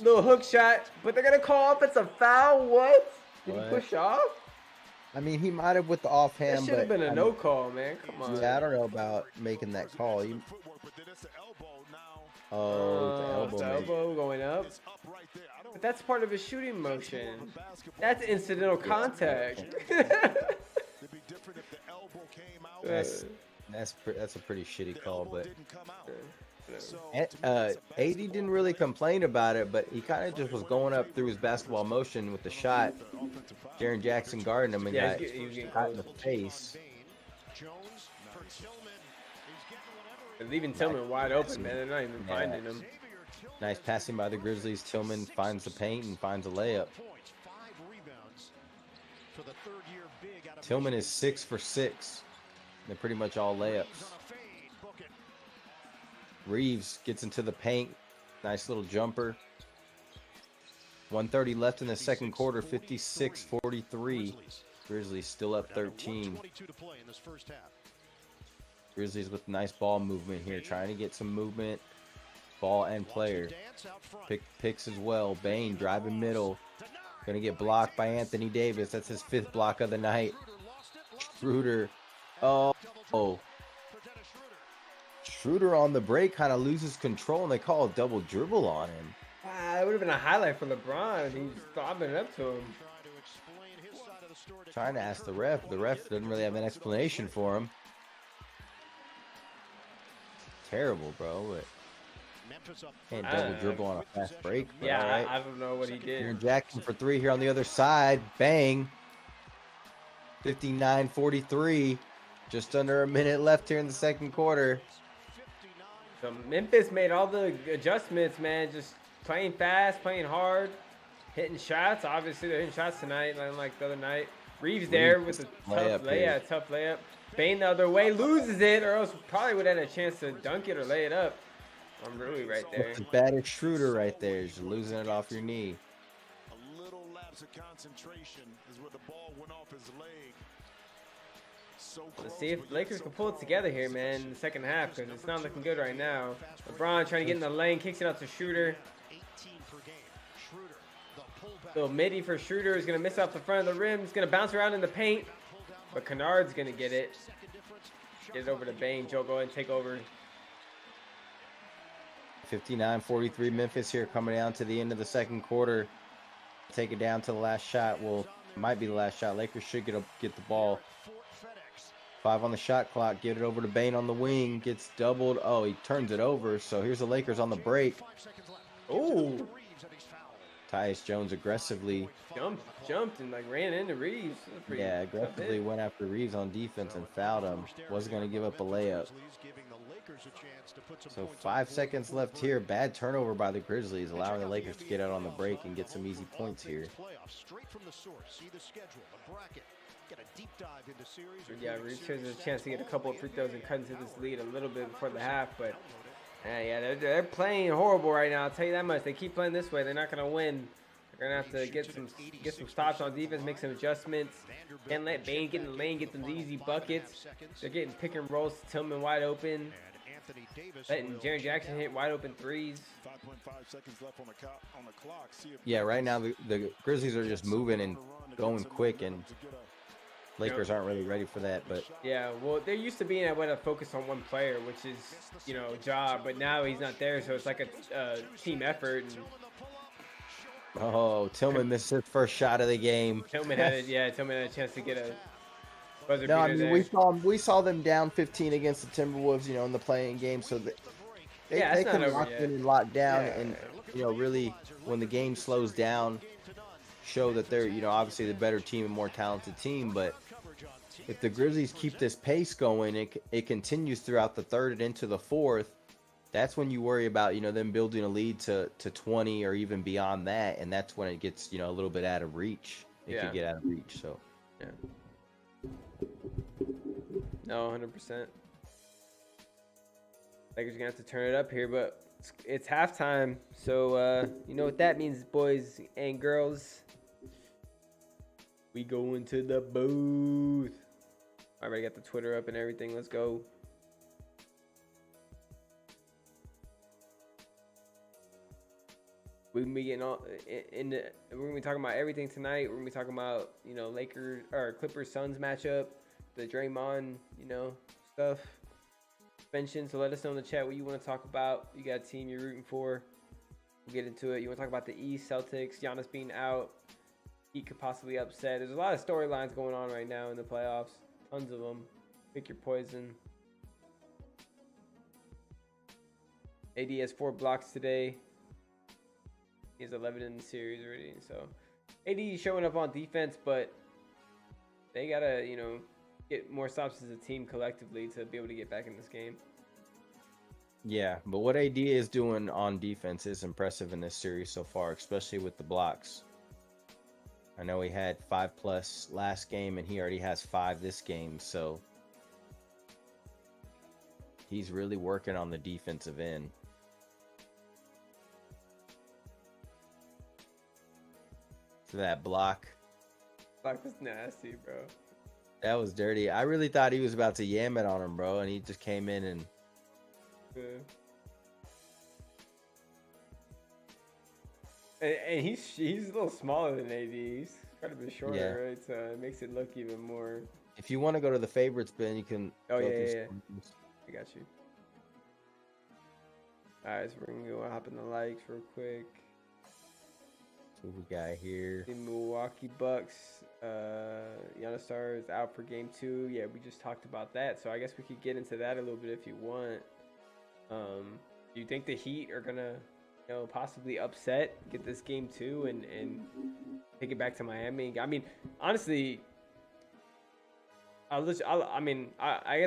Little hook shot, but they're gonna call offensive foul. What? Did he push off? I mean, he might have with the offhand, That should have been a no call, man. Come on. Yeah, I don't know about making that call. The elbow going up. But that's part of his shooting motion. That's incidental contact. That's a pretty shitty call, but AD didn't really complain about it, but he kind of just was going up through his basketball motion with the shot. Jaren Jackson guarding him and got caught in the face. They're leaving Tillman wide open, man. They're not even finding him. Nice passing by the Grizzlies. Tillman finds the paint and finds a layup. Tillman is 6 for 6. They're pretty much all layups. Reeves gets into the paint. Nice little jumper. 1:30 left in the second quarter. 56-43. Grizzlies still up 13. Grizzlies with nice ball movement here. Trying to get some movement. Ball and player. Picks as well. Bane driving middle. Going to get blocked by Anthony Davis. That's his 5th block of the night. Schroeder. Oh. Schroeder on the break kind of loses control, and they call a double dribble on him. Wow, it would have been a highlight for LeBron. He's bobbing it up to him. Trying to ask the ref. The ref doesn't really have an explanation for him. Terrible, bro. But can't double dribble on a fast break. Yeah, right. I don't know what he did. Jaren Jackson for 3 here on the other side. Bang. 59-43. Just under a minute left here in the second quarter. So Memphis made all the adjustments, man. Just playing fast, playing hard, hitting shots. Obviously, they're hitting shots tonight, like the other night. Reeves there with a tough layup. Bane the other way, loses it, or else probably would have had a chance to dunk it or lay it up. I'm really right there. It's bad as Schroeder right there. Just losing it off your knee. A little lapse of concentration is where the ball went off his leg. Let's see if the Lakers can pull it together here, man, in the second half, because it's not looking good right now. LeBron trying to get in the lane, kicks it out to Schroeder. Little midi for Schroeder is going to miss off the front of the rim. He's going to bounce around in the paint, but Kennard's going to get it. Get it over to Bane. Joe, go ahead and take over. 59-43 Memphis here coming down to the end of the second quarter. Take it down to the last shot. Well, might be the last shot. Lakers should get the ball. 5 on the shot clock. Get it over to Bane on the wing. Gets doubled. Oh, he turns it over. So here's the Lakers on the break. Ooh. Tyus Jones aggressively jumped and ran into Reeves. Aggressively went after Reeves on defense and fouled him. Wasn't going to give up a layup. So 5 seconds left here. Bad turnover by the Grizzlies, allowing the Lakers to get out on the break and get some easy points here. Yeah, Reeves has a chance to get a couple of free throws and cut into this lead a little bit before the half, but they're playing horrible right now. I'll tell you that much. They keep playing this way, they're not going to win. They're going to have to get some stops on defense, make some adjustments, and let Bane get in the lane, get them easy buckets. They're getting pick and rolls, Tillman wide open, letting Jaren Jackson hit wide open threes. 5.5 seconds left on the clock. Yeah, right now the Grizzlies are just moving and going quick, and Lakers aren't really ready for that. But yeah, well, they're used to being able to focus on one player, which is, Ja, but now he's not there, so it's like a team effort. And Tillman missed his first shot of the game. Tillman had a chance to get a buzzer No, I beater mean there. we saw them down 15 against the Timberwolves, in the playing game, so they can lock in and lock down, and really when the game slows down, show that they're obviously the better team and more talented team. But if the Grizzlies keep this pace going, it continues throughout the third and into the fourth. That's when you worry about them building a lead to 20 or even beyond that, and that's when it gets a little bit out of reach. It could get out of reach. So Yeah. No, 100%. Lakers gonna have to turn it up here, but it's halftime, so you know what that means, boys and girls. We go into the booth. I already got the Twitter up and everything. Let's go. We're gonna be getting all we're gonna be talking about everything tonight. We're gonna be talking about, you know, Lakers or Clippers Suns matchup, the Draymond, you know, stuff. Suspension. So let us know in the chat what you want to talk about. You got a team you're rooting for. We'll get into it. You want to talk about the East, Celtics, Giannis being out. He could possibly upset. There's a lot of storylines going on right now in the playoffs. Tons of them. Pick your poison. AD has 4 blocks today. He has 11 in the series already. So AD showing up on defense, but they got to, you know, get more stops as a team collectively to be able to get back in this game. Yeah, but what AD is doing on defense is impressive in this series so far, especially with the blocks. I know he had 5+ last game, and he already has 5 this game, so he's really working on the defensive end. So that block was nasty, bro. That was dirty. I really thought he was about to yam it on him, bro, and he just came in and... And he's a little smaller than AD. He's quite a bit shorter, right? So it makes it look even more... If you want to go to the favorites bin, you can... Oh, yeah. I got you. All right, so we're going to go hop in the likes real quick. So we got here. The Milwaukee Bucks. Giannis Star is out for game 2. Yeah, we just talked about that. So I guess we could get into that a little bit if you want. Do you think the Heat are going to, you know, possibly upset, get this game 2 and take it back to Miami? I mean, honestly, I guess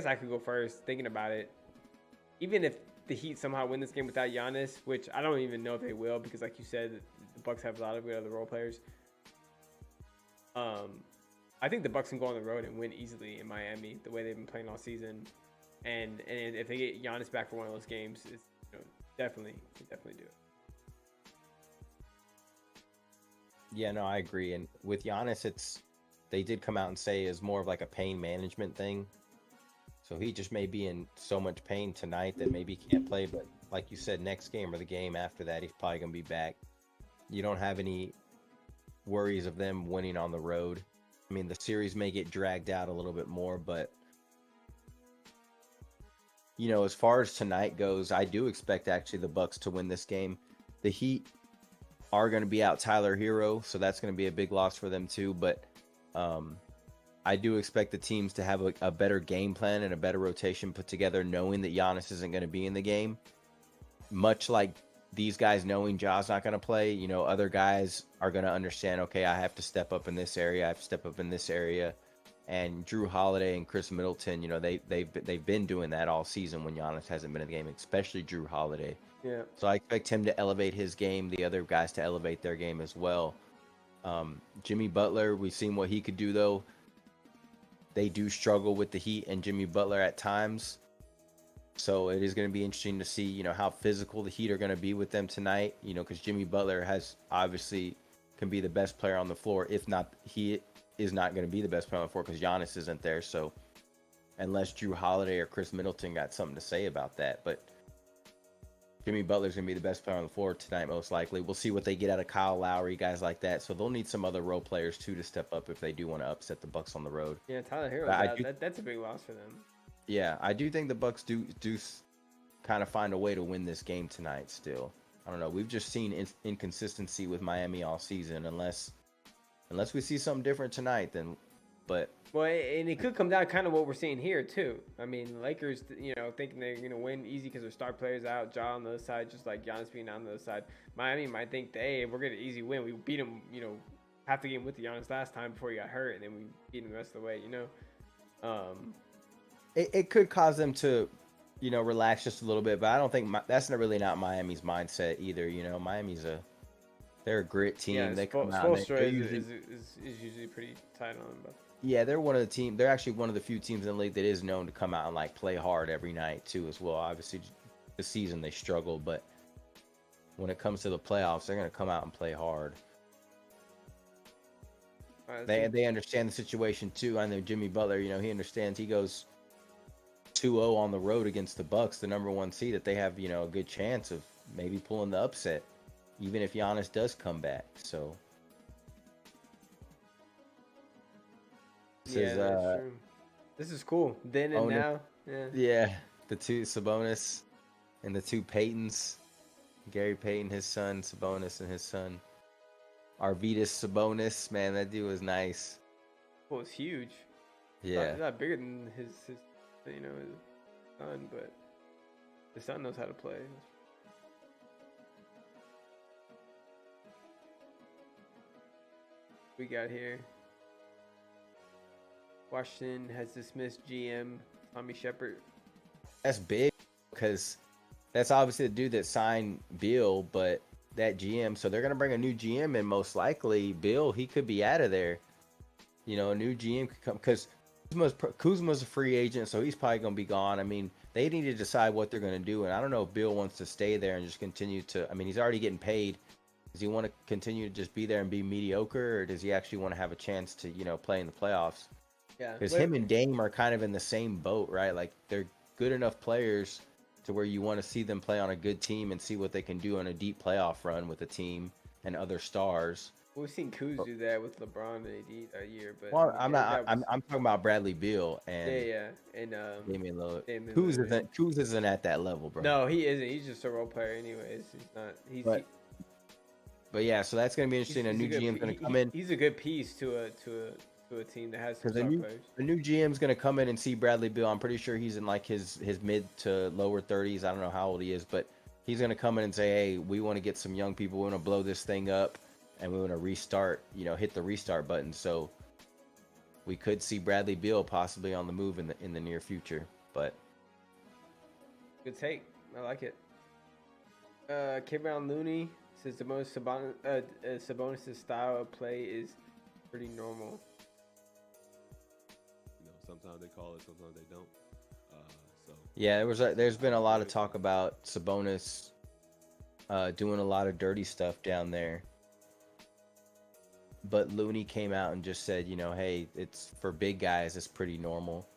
I could go first thinking about it. Even if the Heat somehow win this game without Giannis, which I don't even know if they will, because like you said, the Bucks have a lot of good other role players. I think the Bucks can go on the road and win easily in Miami the way they've been playing all season. And if they get Giannis back for one of those games, it's, you know, definitely do it. Yeah, no, I agree. And with Giannis, they did come out and say it's more of like a pain management thing. So he just may be in so much pain tonight that maybe he can't play. But like you said, next game or the game after that, he's probably going to be back. You don't have any worries of them winning on the road. I mean, the series may get dragged out a little bit more, but you know, as far as tonight goes, I do expect actually the Bucks to win this game. The Heat are going to be out Tyler Hero, so that's going to be a big loss for them too. But I do expect the teams to have a better game plan and a better rotation put together, knowing that Giannis isn't going to be in the game. Much like these guys knowing Ja's not going to play, you know, other guys are going to understand, okay, I have to step up in this area, I have to step up in this area. And Drew Holiday and Chris Middleton, you know, they've been doing that all season when Giannis hasn't been in the game, especially Drew Holiday. Yeah. So I expect him to elevate his game, the other guys to elevate their game as well. Jimmy Butler, we've seen what he could do, though. They do struggle with the Heat and Jimmy Butler at times. So it is going to be interesting to see, you know, how physical the Heat are going to be with them tonight, you know, because Jimmy Butler can be the best player on the floor. If not, he is not going to be the best player on the floor because Giannis isn't there. So unless Drew Holiday or Chris Middleton got something to say about that, but Jimmy Butler's going to be the best player on the floor tonight, most likely. We'll see what they get out of Kyle Lowry, guys like that. So they'll need some other role players, too, to step up if they do want to upset the Bucks on the road. Yeah, Tyler Hero, that's a big loss for them. Yeah, I do think the Bucks do kind of find a way to win this game tonight still. I don't know. We've just seen inconsistency with Miami all season, unless we see something different tonight, then. But well, and it could come down kind of what we're seeing here too. I mean, the Lakers, you know, thinking they're gonna win easy because their star players out, Ja on the other side, just like Giannis being on the other side. Miami might think, hey, we're gonna easy win. We beat them, you know, half the game with Giannis last time before he got hurt, and then we beat him the rest of the way. You know, it could cause them to, you know, relax just a little bit. But I don't think that's not Miami's mindset either. You know, they're a grit team. Yeah, they come out. Spoelstra is usually pretty tight on them, but. Yeah, they're one of the team. They're actually one of the few teams in the league that is known to come out and like play hard every night too, as well. Obviously, the season they struggle, but when it comes to the playoffs, they're gonna come out and play hard. They understand the situation too. I know Jimmy Butler. You know, he understands. He goes 2-0 on the road against the Bucks, the number 1 seed, that they have, you know, a good chance of maybe pulling the upset, even if Giannis does come back. So. That's true. This is cool. Then and now. Yeah, the 2 Sabonis and the 2 Paytons. Gary Payton, his son, Sabonis, and his son Arvydas Sabonis. Man, that dude was nice. Well, it's huge. Yeah. Not bigger than his you know, his son, but his son knows how to play. We got here. Washington has dismissed GM Tommy Shepard. That's big because that's obviously the dude that signed Bill, but that GM, so they're going to bring a new GM in most likely. Bill, he could be out of there. You know, a new GM could come because Kuzma's a free agent, so he's probably going to be gone. I mean, they need to decide what they're going to do, and I don't know if Bill wants to stay there and just continue to, I mean, he's already getting paid. Does he want to continue to just be there and be mediocre, or does he actually want to have a chance to, you know, play in the playoffs? Yeah, because him and Dame are kind of in the same boat, right? Like, they're good enough players to where you want to see them play on a good team and see what they can do on a deep playoff run with a team and other stars. We've seen Kuz do that with LeBron and AD that year, but well, I'm talking about Bradley Beal and and Damian Lillard. Kuz isn't at that level, bro. No, he isn't. He's just a role player, anyways. He's not. But yeah, so that's gonna be interesting. A new GM's gonna come in. He's a good piece to a team that has some star players. A new GM's gonna come in and see Bradley Beal. I'm pretty sure he's in like his mid to lower 30s. I don't know how old he is, but he's gonna come in and say, "Hey, we want to get some young people. We want to blow this thing up, and we want to restart. You know, hit the restart button." So we could see Bradley Beal possibly on the move in the near future. But good take. I like it. Kevin Looney says the most Sabonis' style of play is pretty normal. You know, sometimes they call it, sometimes they don't. Yeah, there's been a lot of talk about Sabonis doing a lot of dirty stuff down there. But Looney came out and just said, you know, hey, it's for big guys, it's pretty normal.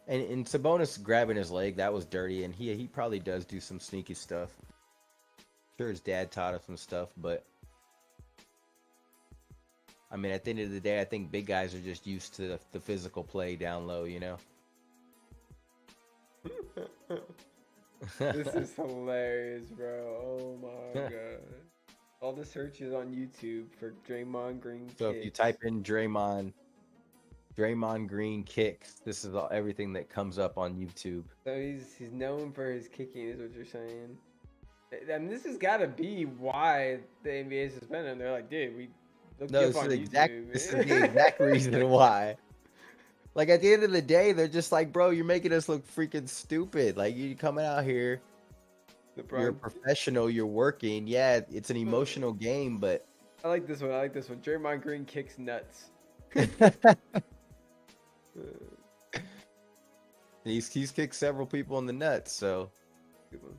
And Sabonis grabbing his leg, that was dirty, and he probably does do some sneaky stuff. Sure, his dad taught him some stuff, but I mean, at the end of the day, I think big guys are just used to the physical play down low, you know? This is hilarious, bro. Oh my god. All the searches on YouTube for Draymond Green kicks. So if you type in Draymond Green kicks, this is everything that comes up on YouTube. So he's known for his kicking, is what you're saying. I mean, this has got to be why the NBA suspended him. They're like, dude, we looked you up on YouTube. This is the exact reason why. Like, at the end of the day, they're just like, bro, you're making us look freaking stupid. Like, you coming out here, you're a professional, you're working. Yeah, it's an emotional game, but... I like this one. Draymond Green kicks nuts. He's kicked several people in the nuts, so... Good one.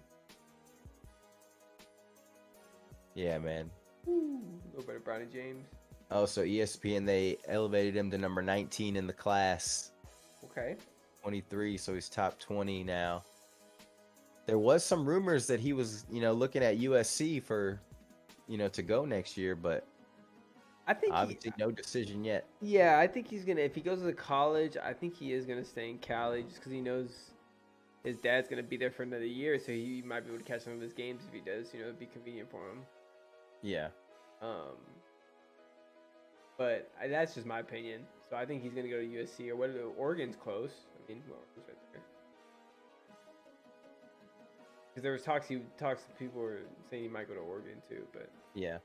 Yeah, man. A little bit of Bronny James. Oh, so ESPN, they elevated him to number 19 in the class. Okay. 23, so he's top 20 now. There was some rumors that he was, you know, looking at USC for, you know, to go next year, but I think obviously no decision yet. Yeah, I think he's gonna. If he goes to college, I think he is gonna stay in Cali just because he knows his dad's gonna be there for another year, so he might be able to catch some of his games if he does. You know, it'd be convenient for him. Yeah. But that's just my opinion. So I think he's gonna go to USC or what? Oregon's close. I mean, Oregon's right there. Because there was talks. People were saying he might go to Oregon too. But yeah.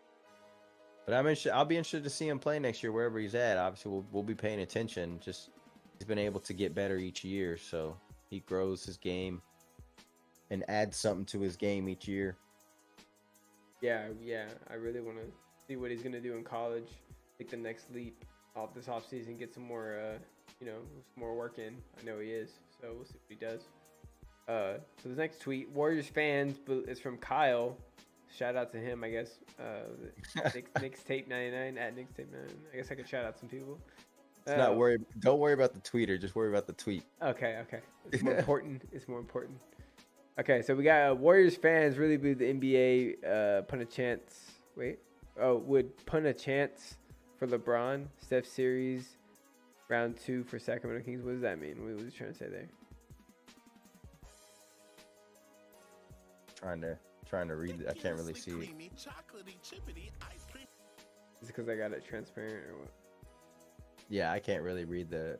But I'll be interested to see him play next year wherever he's at. Obviously, we'll be paying attention. Just he's been able to get better each year, so he grows his game and adds something to his game each year. Yeah. I really want to see what he's gonna do in college. Take the next leap. off this offseason, get some more, some more work in. I know he is, so we'll see what he does. So this next tweet, Warriors fans, but it's from Kyle. Shout out to him, I guess. Nickstape99 at Nickstape99. I guess I could shout out some people. Don't worry about the tweeter. Just worry about the tweet. Okay. It's more important. It's more important. Okay, so we got Warriors fans really believe the NBA punt a chance. Would punt a chance for LeBron, Steph series, round 2 for Sacramento Kings. What does that mean? What was he trying to say there? Trying to read it. I can't really see it. Is it because I got it transparent or what? Yeah, I can't really read the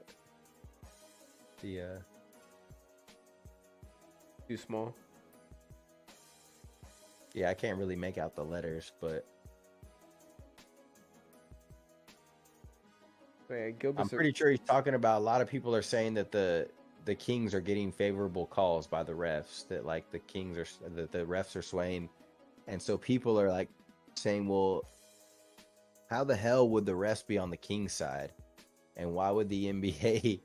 too small. Yeah, I can't really make out the letters, but I'm pretty sure he's talking about a lot of people are saying that the Kings are getting favorable calls by the refs, that like the refs are swaying, and so people are like saying, well, how the hell would the refs be on the Kings side, and why would the NBA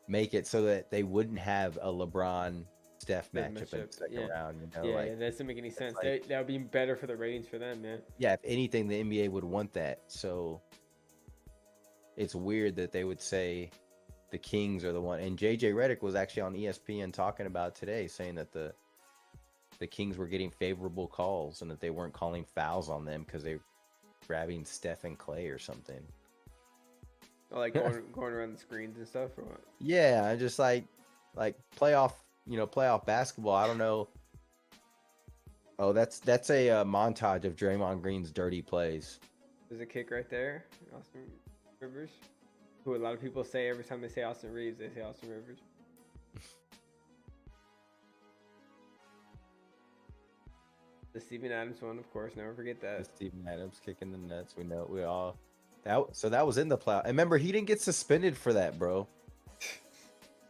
make it so that they wouldn't have a LeBron Steph matchup in the second round? It doesn't make any sense. That would be better for the ratings for them, man. Yeah, if anything, the NBA would want that. So it's weird that they would say the Kings are the one. And JJ Redick was actually on ESPN talking about today, saying that the Kings were getting favorable calls and that they weren't calling fouls on them because they were grabbing Steph and Clay or something. Like going around the screens and stuff, or what? Yeah, just like playoff basketball. I don't know. Oh, that's a montage of Draymond Green's dirty plays. There's a kick right there, Austin Rivers, who a lot of people say every time they say Austin Reeves, they say Austin Rivers. The Steven Adams one, of course, never forget that. The Steven Adams kicking the nuts. We know we all. That was in the playoff. And remember, he didn't get suspended for that, bro.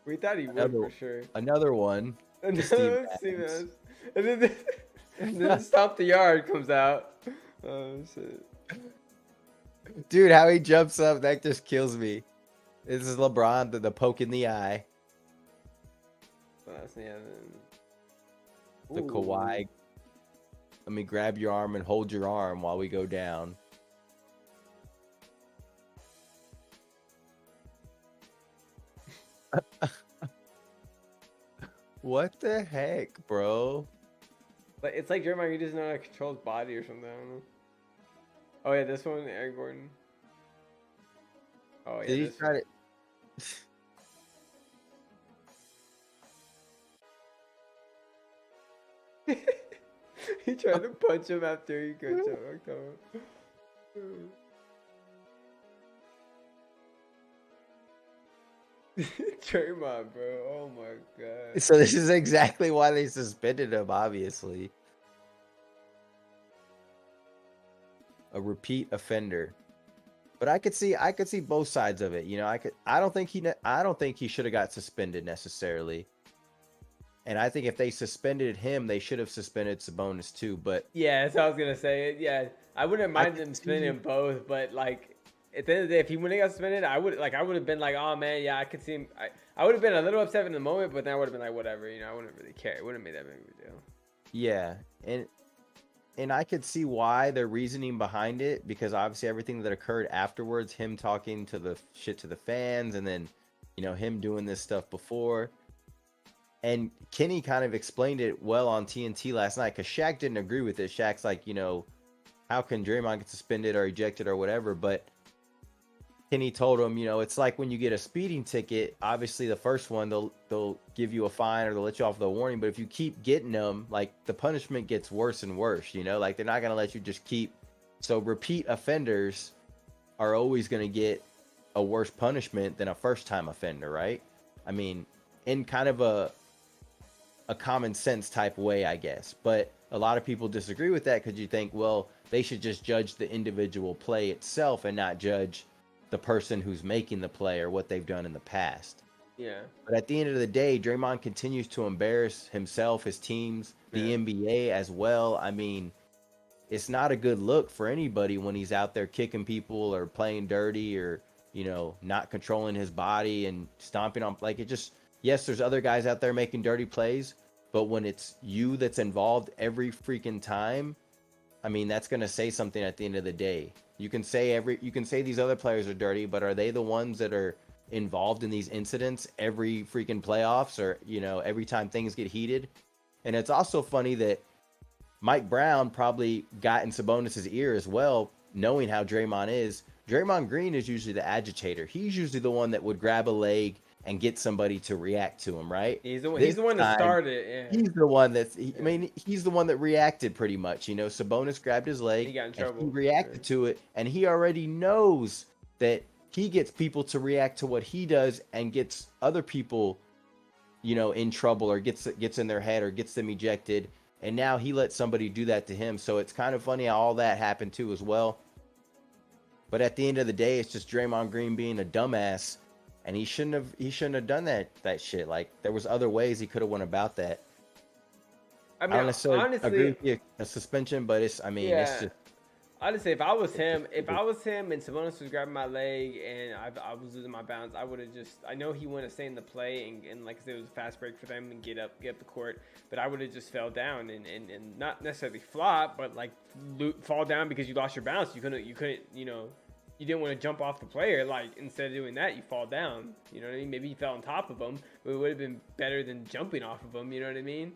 We thought he would for sure. Another one. Steven Adams. And then Stomp the Yard comes out. Oh shit. Dude, how he jumps up, that just kills me. This is LeBron, the poke in the eye. The Kawhi. Let me grab your arm and hold your arm while we go down. What the heck, bro? But it's like Draymond, he doesn't know how to control his body or something. I don't know. Oh yeah, this one, Aaron Gordon. Oh yeah. Did he try to? He tried to punch him after he got choked out. Draymond, bro. Oh my god. So this is exactly why they suspended him, obviously. A repeat offender. But I could see both sides of it. I don't think he should have got suspended necessarily. And I think if they suspended him, they should have suspended Sabonis too. But yeah, that's what I was gonna say. Yeah, I wouldn't mind them suspending both, but like at the end of the day, if he wouldn't have got suspended, I would have been like, oh man, yeah, I could see him. I would have been a little upset in the moment, but then I would have been like, whatever, I wouldn't really care. It wouldn't have made that big of a deal. Yeah, and I could see why their reasoning behind it, because obviously everything that occurred afterwards, him talking to the fans, and then him doing this stuff before. And Kenny kind of explained it well on TNT last night, because Shaq didn't agree with it. Shaq's like, how can Draymond get suspended or ejected or whatever? But Kenny told him, it's like when you get a speeding ticket, obviously the first one, they'll give you a fine or they'll let you off with a warning. But if you keep getting them, like the punishment gets worse and worse, like they're not going to let you just keep. So repeat offenders are always going to get a worse punishment than a first time offender, right? I mean, in kind of a common sense type way, I guess. But a lot of people disagree with that because you think, well, they should just judge the individual play itself and not judge the person who's making the play or what they've done in the past. Yeah. But at the end of the day, Draymond continues to embarrass himself, his teams, the NBA as well. I mean, it's not a good look for anybody when he's out there kicking people or playing dirty or, not controlling his body and stomping on, like, it just, yes, there's other guys out there making dirty plays, but when it's you that's involved every freaking time, I mean, that's going to say something at the end of the day. You can say these other players are dirty, but are they the ones that are involved in these incidents every freaking playoffs or, every time things get heated? And it's also funny that Mike Brown probably got in Sabonis's ear as well, knowing how Draymond is. Draymond Green is usually the agitator. He's usually the one that would grab a leg and get somebody to react to him, right? He's the one that started. Yeah. He's the one he's the one that reacted pretty much. Sabonis grabbed his leg, he got in trouble. He reacted to it, and he already knows that he gets people to react to what he does and gets other people, in trouble or gets in their head or gets them ejected. And now he lets somebody do that to him. So it's kind of funny how all that happened too as well. But at the end of the day, it's just Draymond Green being a dumbass, and he shouldn't have done that shit. Like, there was other ways he could have went about that. I mean, honestly, agree with you, a suspension, but it's just. Honestly, if I was him and Sabonis was grabbing my leg and I was losing my balance, I would have I know he wanted to stay in the play and like I said, it was a fast break for them and get up the court, but I would have just fell down and not necessarily flop, but like fall down because you lost your balance. You couldn't, you didn't want to jump off the player. Like, instead of doing that, you fall down. You know what I mean? Maybe you fell on top of him, but it would have been better than jumping off of him. You know what I mean?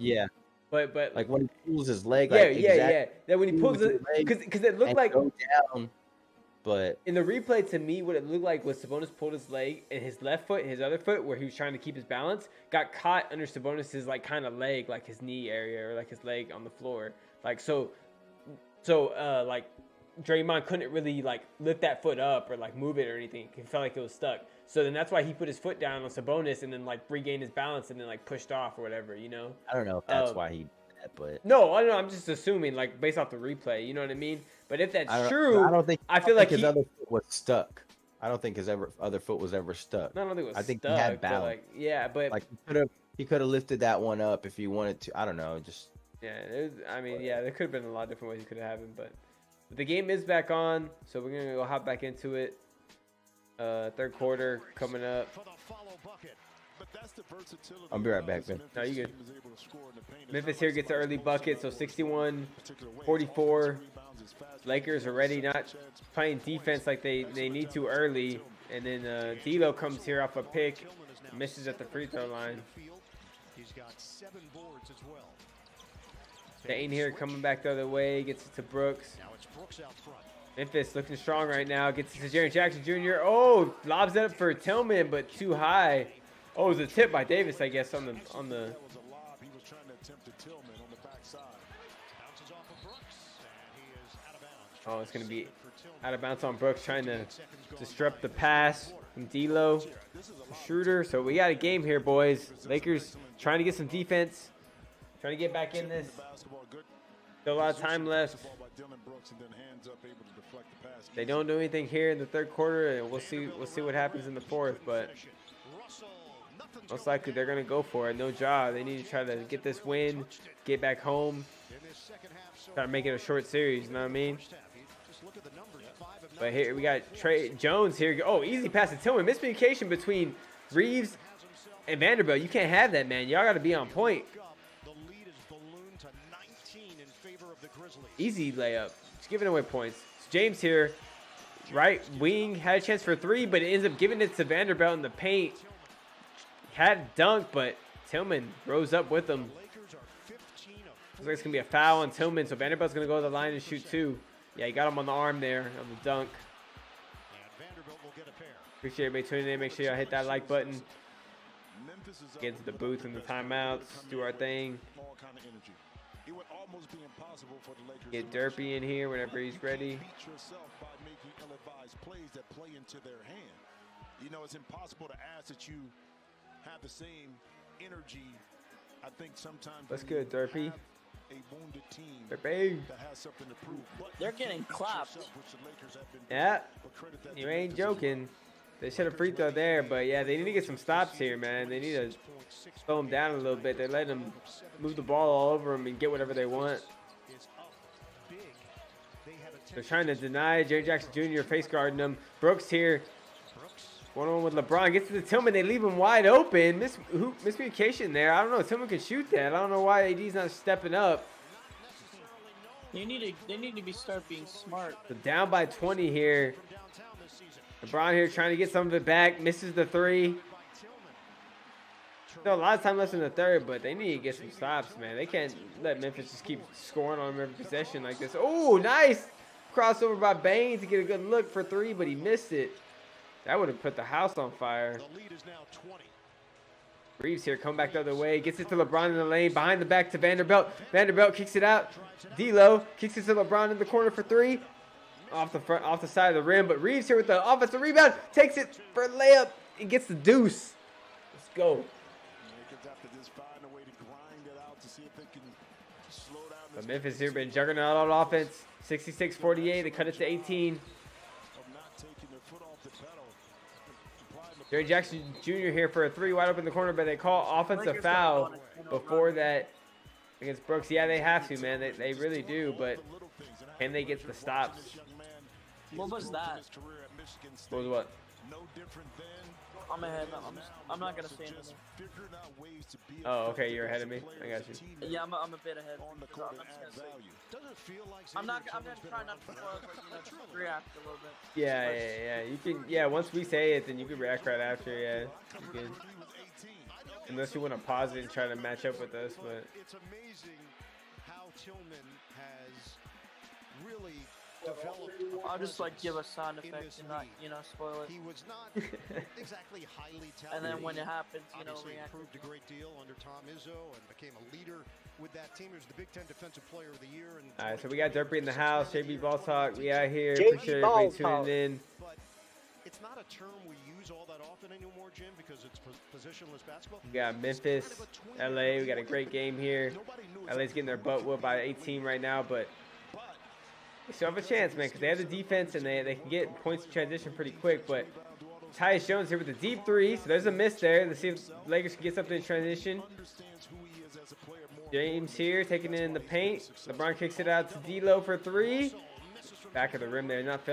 Yeah. But like when he pulls his leg, yeah. That when he pulls it, because it looked like go down. But in the replay, to me, what it looked like was Sabonis pulled his leg and his left foot, his other foot, where he was trying to keep his balance, got caught under Sabonis's like kind of leg, like his knee area or like his leg on the floor. Like so like Draymond couldn't really like lift that foot up or like move it or anything. He felt like it was stuck. So then that's why he put his foot down on Sabonis and then like regained his balance and then like pushed off or whatever, I don't know if that's why he did that, but no, I don't know. I'm just assuming like based off the replay, you know what I mean? But if that's true, I feel like his other foot was stuck. I don't think his other foot was ever stuck. No, I don't think it was I think stuck, he had balance. But like he could have lifted that one up if he wanted to. I don't know, just there could have been a lot of different ways it could have happened, but the game is back on, so we're gonna go hop back into it. Third quarter coming up. I'll be right back, man. No, you good. Memphis here gets an early bucket, so 61-44. Lakers are ready, not playing defense like they need to early. And then D'Lo comes here off a pick, misses at the free throw line. He's got 7 boards as well. Dane here coming back the other way, gets it to Brooks. Now it's Brooks out front. Memphis looking strong right now, gets it to Jaren Jackson Jr. Oh, lobs it up for Tillman, but too high. Oh, it was a tip by Davis, I guess, on the. He was trying to attempt to Tillman on the backside. Bounces off of Brooks, and he is out of bounds. Oh, it's gonna be out of bounds on Brooks, trying to disrupt the pass from D'Lo, Schroeder. So we got a game here, boys. Lakers trying to get some defense, trying to get back in this. Still a lot of time left. They don't do anything here in the third quarter, and we'll see what happens in the fourth. But most likely they're gonna go for it. No job. They need to try to get this win, get back home, try to make it a short series. You know what I mean? But here we got Trey Jones here. Oh, easy pass to Tillman. Miscommunication between Reeves and Vanderbilt. You can't have that, man. Y'all got to be on point. Easy layup. Just giving away points. So James here, right wing, had a chance for 3, but it ends up giving it to Vanderbilt in the paint. Had dunk, but Tillman rose up with him. Looks like it's going to be a foul on Tillman, so Vanderbilt's going to go to the line and shoot 2. Yeah, he got him on the arm there on the dunk. Appreciate everybody tuning in. Make sure y'all hit that like button. Get into the booth and the timeouts. Do our thing. Get Derpy in here whenever he's ready. You know, it's impossible to ask that you have the same energy. I think sometimes. That's good, Derpy. A wounded team Derpy. that has something to prove. They're getting clapped. Yeah, you ain't joking. They should have free throw there, but yeah, they need to get some stops here, man. They need to slow them down a little bit. They're letting them move the ball all over them and get whatever they want. They're trying to deny Jerry Jackson Jr. face guarding them. Brooks here. One-on-one with LeBron. Gets to the Tillman. They leave him wide open. Miscommunication there. I don't know. Tillman can shoot that. I don't know why AD's not stepping up. They need to start being smart. So down by 20 here. LeBron here trying to get some of it back. Misses the three. Still a lot of time left in the third, but they need to get some stops, man. They can't let Memphis just keep scoring on them every possession like this. Oh, nice crossover by Bain to get a good look for three, but he missed it. That would have put the house on fire. The lead is now 20. Reeves here, come back the other way. Gets it to LeBron in the lane. Behind the back to Vanderbilt. Vanderbilt kicks it out. D'Lo kicks it to LeBron in the corner for three. Off the side of the rim. But Reeves here with the offensive rebound. Takes it for a layup. And gets the deuce. Let's go. But Memphis here been juggernaut on offense. 66-48. They cut it to 18. Jerry Jackson Jr. here for a three wide open in the corner, but they call offensive foul before that against Brooks. Yeah, they have to, man. They really do, but can they get the stops? What was that? What was what? I'm ahead. I'm not gonna say anything. Oh, okay, you're ahead of me. I got you. Yeah, I'm a bit ahead. I'm not trying not to spoil, but just react a little bit. Yeah. You can. Yeah, once we say it, then you can react right after. Yeah, you can. Unless you want to pause it and try to match up with us, but it's amazing how Tillman has really developed. I'll just give a sound effect and not, spoil it. He was not exactly highly talented. And then when it happens, react. Improved a great deal under Tom Izzo and became a leader with that team. He was the Big Ten Defensive Player of the Year. All right, so we got Derpy in the house. JB Ball Talk. We out here. Appreciate everybody tuning in. But it's not a term we use all that often anymore, Jim, because it's positionless basketball. We got Memphis, LA. We got a great game here. LA's getting their butt whooped by 18 right now, but they still have a chance, man, because they have the defense and they can get points in transition pretty quick. But Tyus Jones here with the deep three, so there's a miss there. Let's see if Lakers can get something in transition. James here taking it in the paint. LeBron kicks it out to D'Lo for three. Back of the rim there, not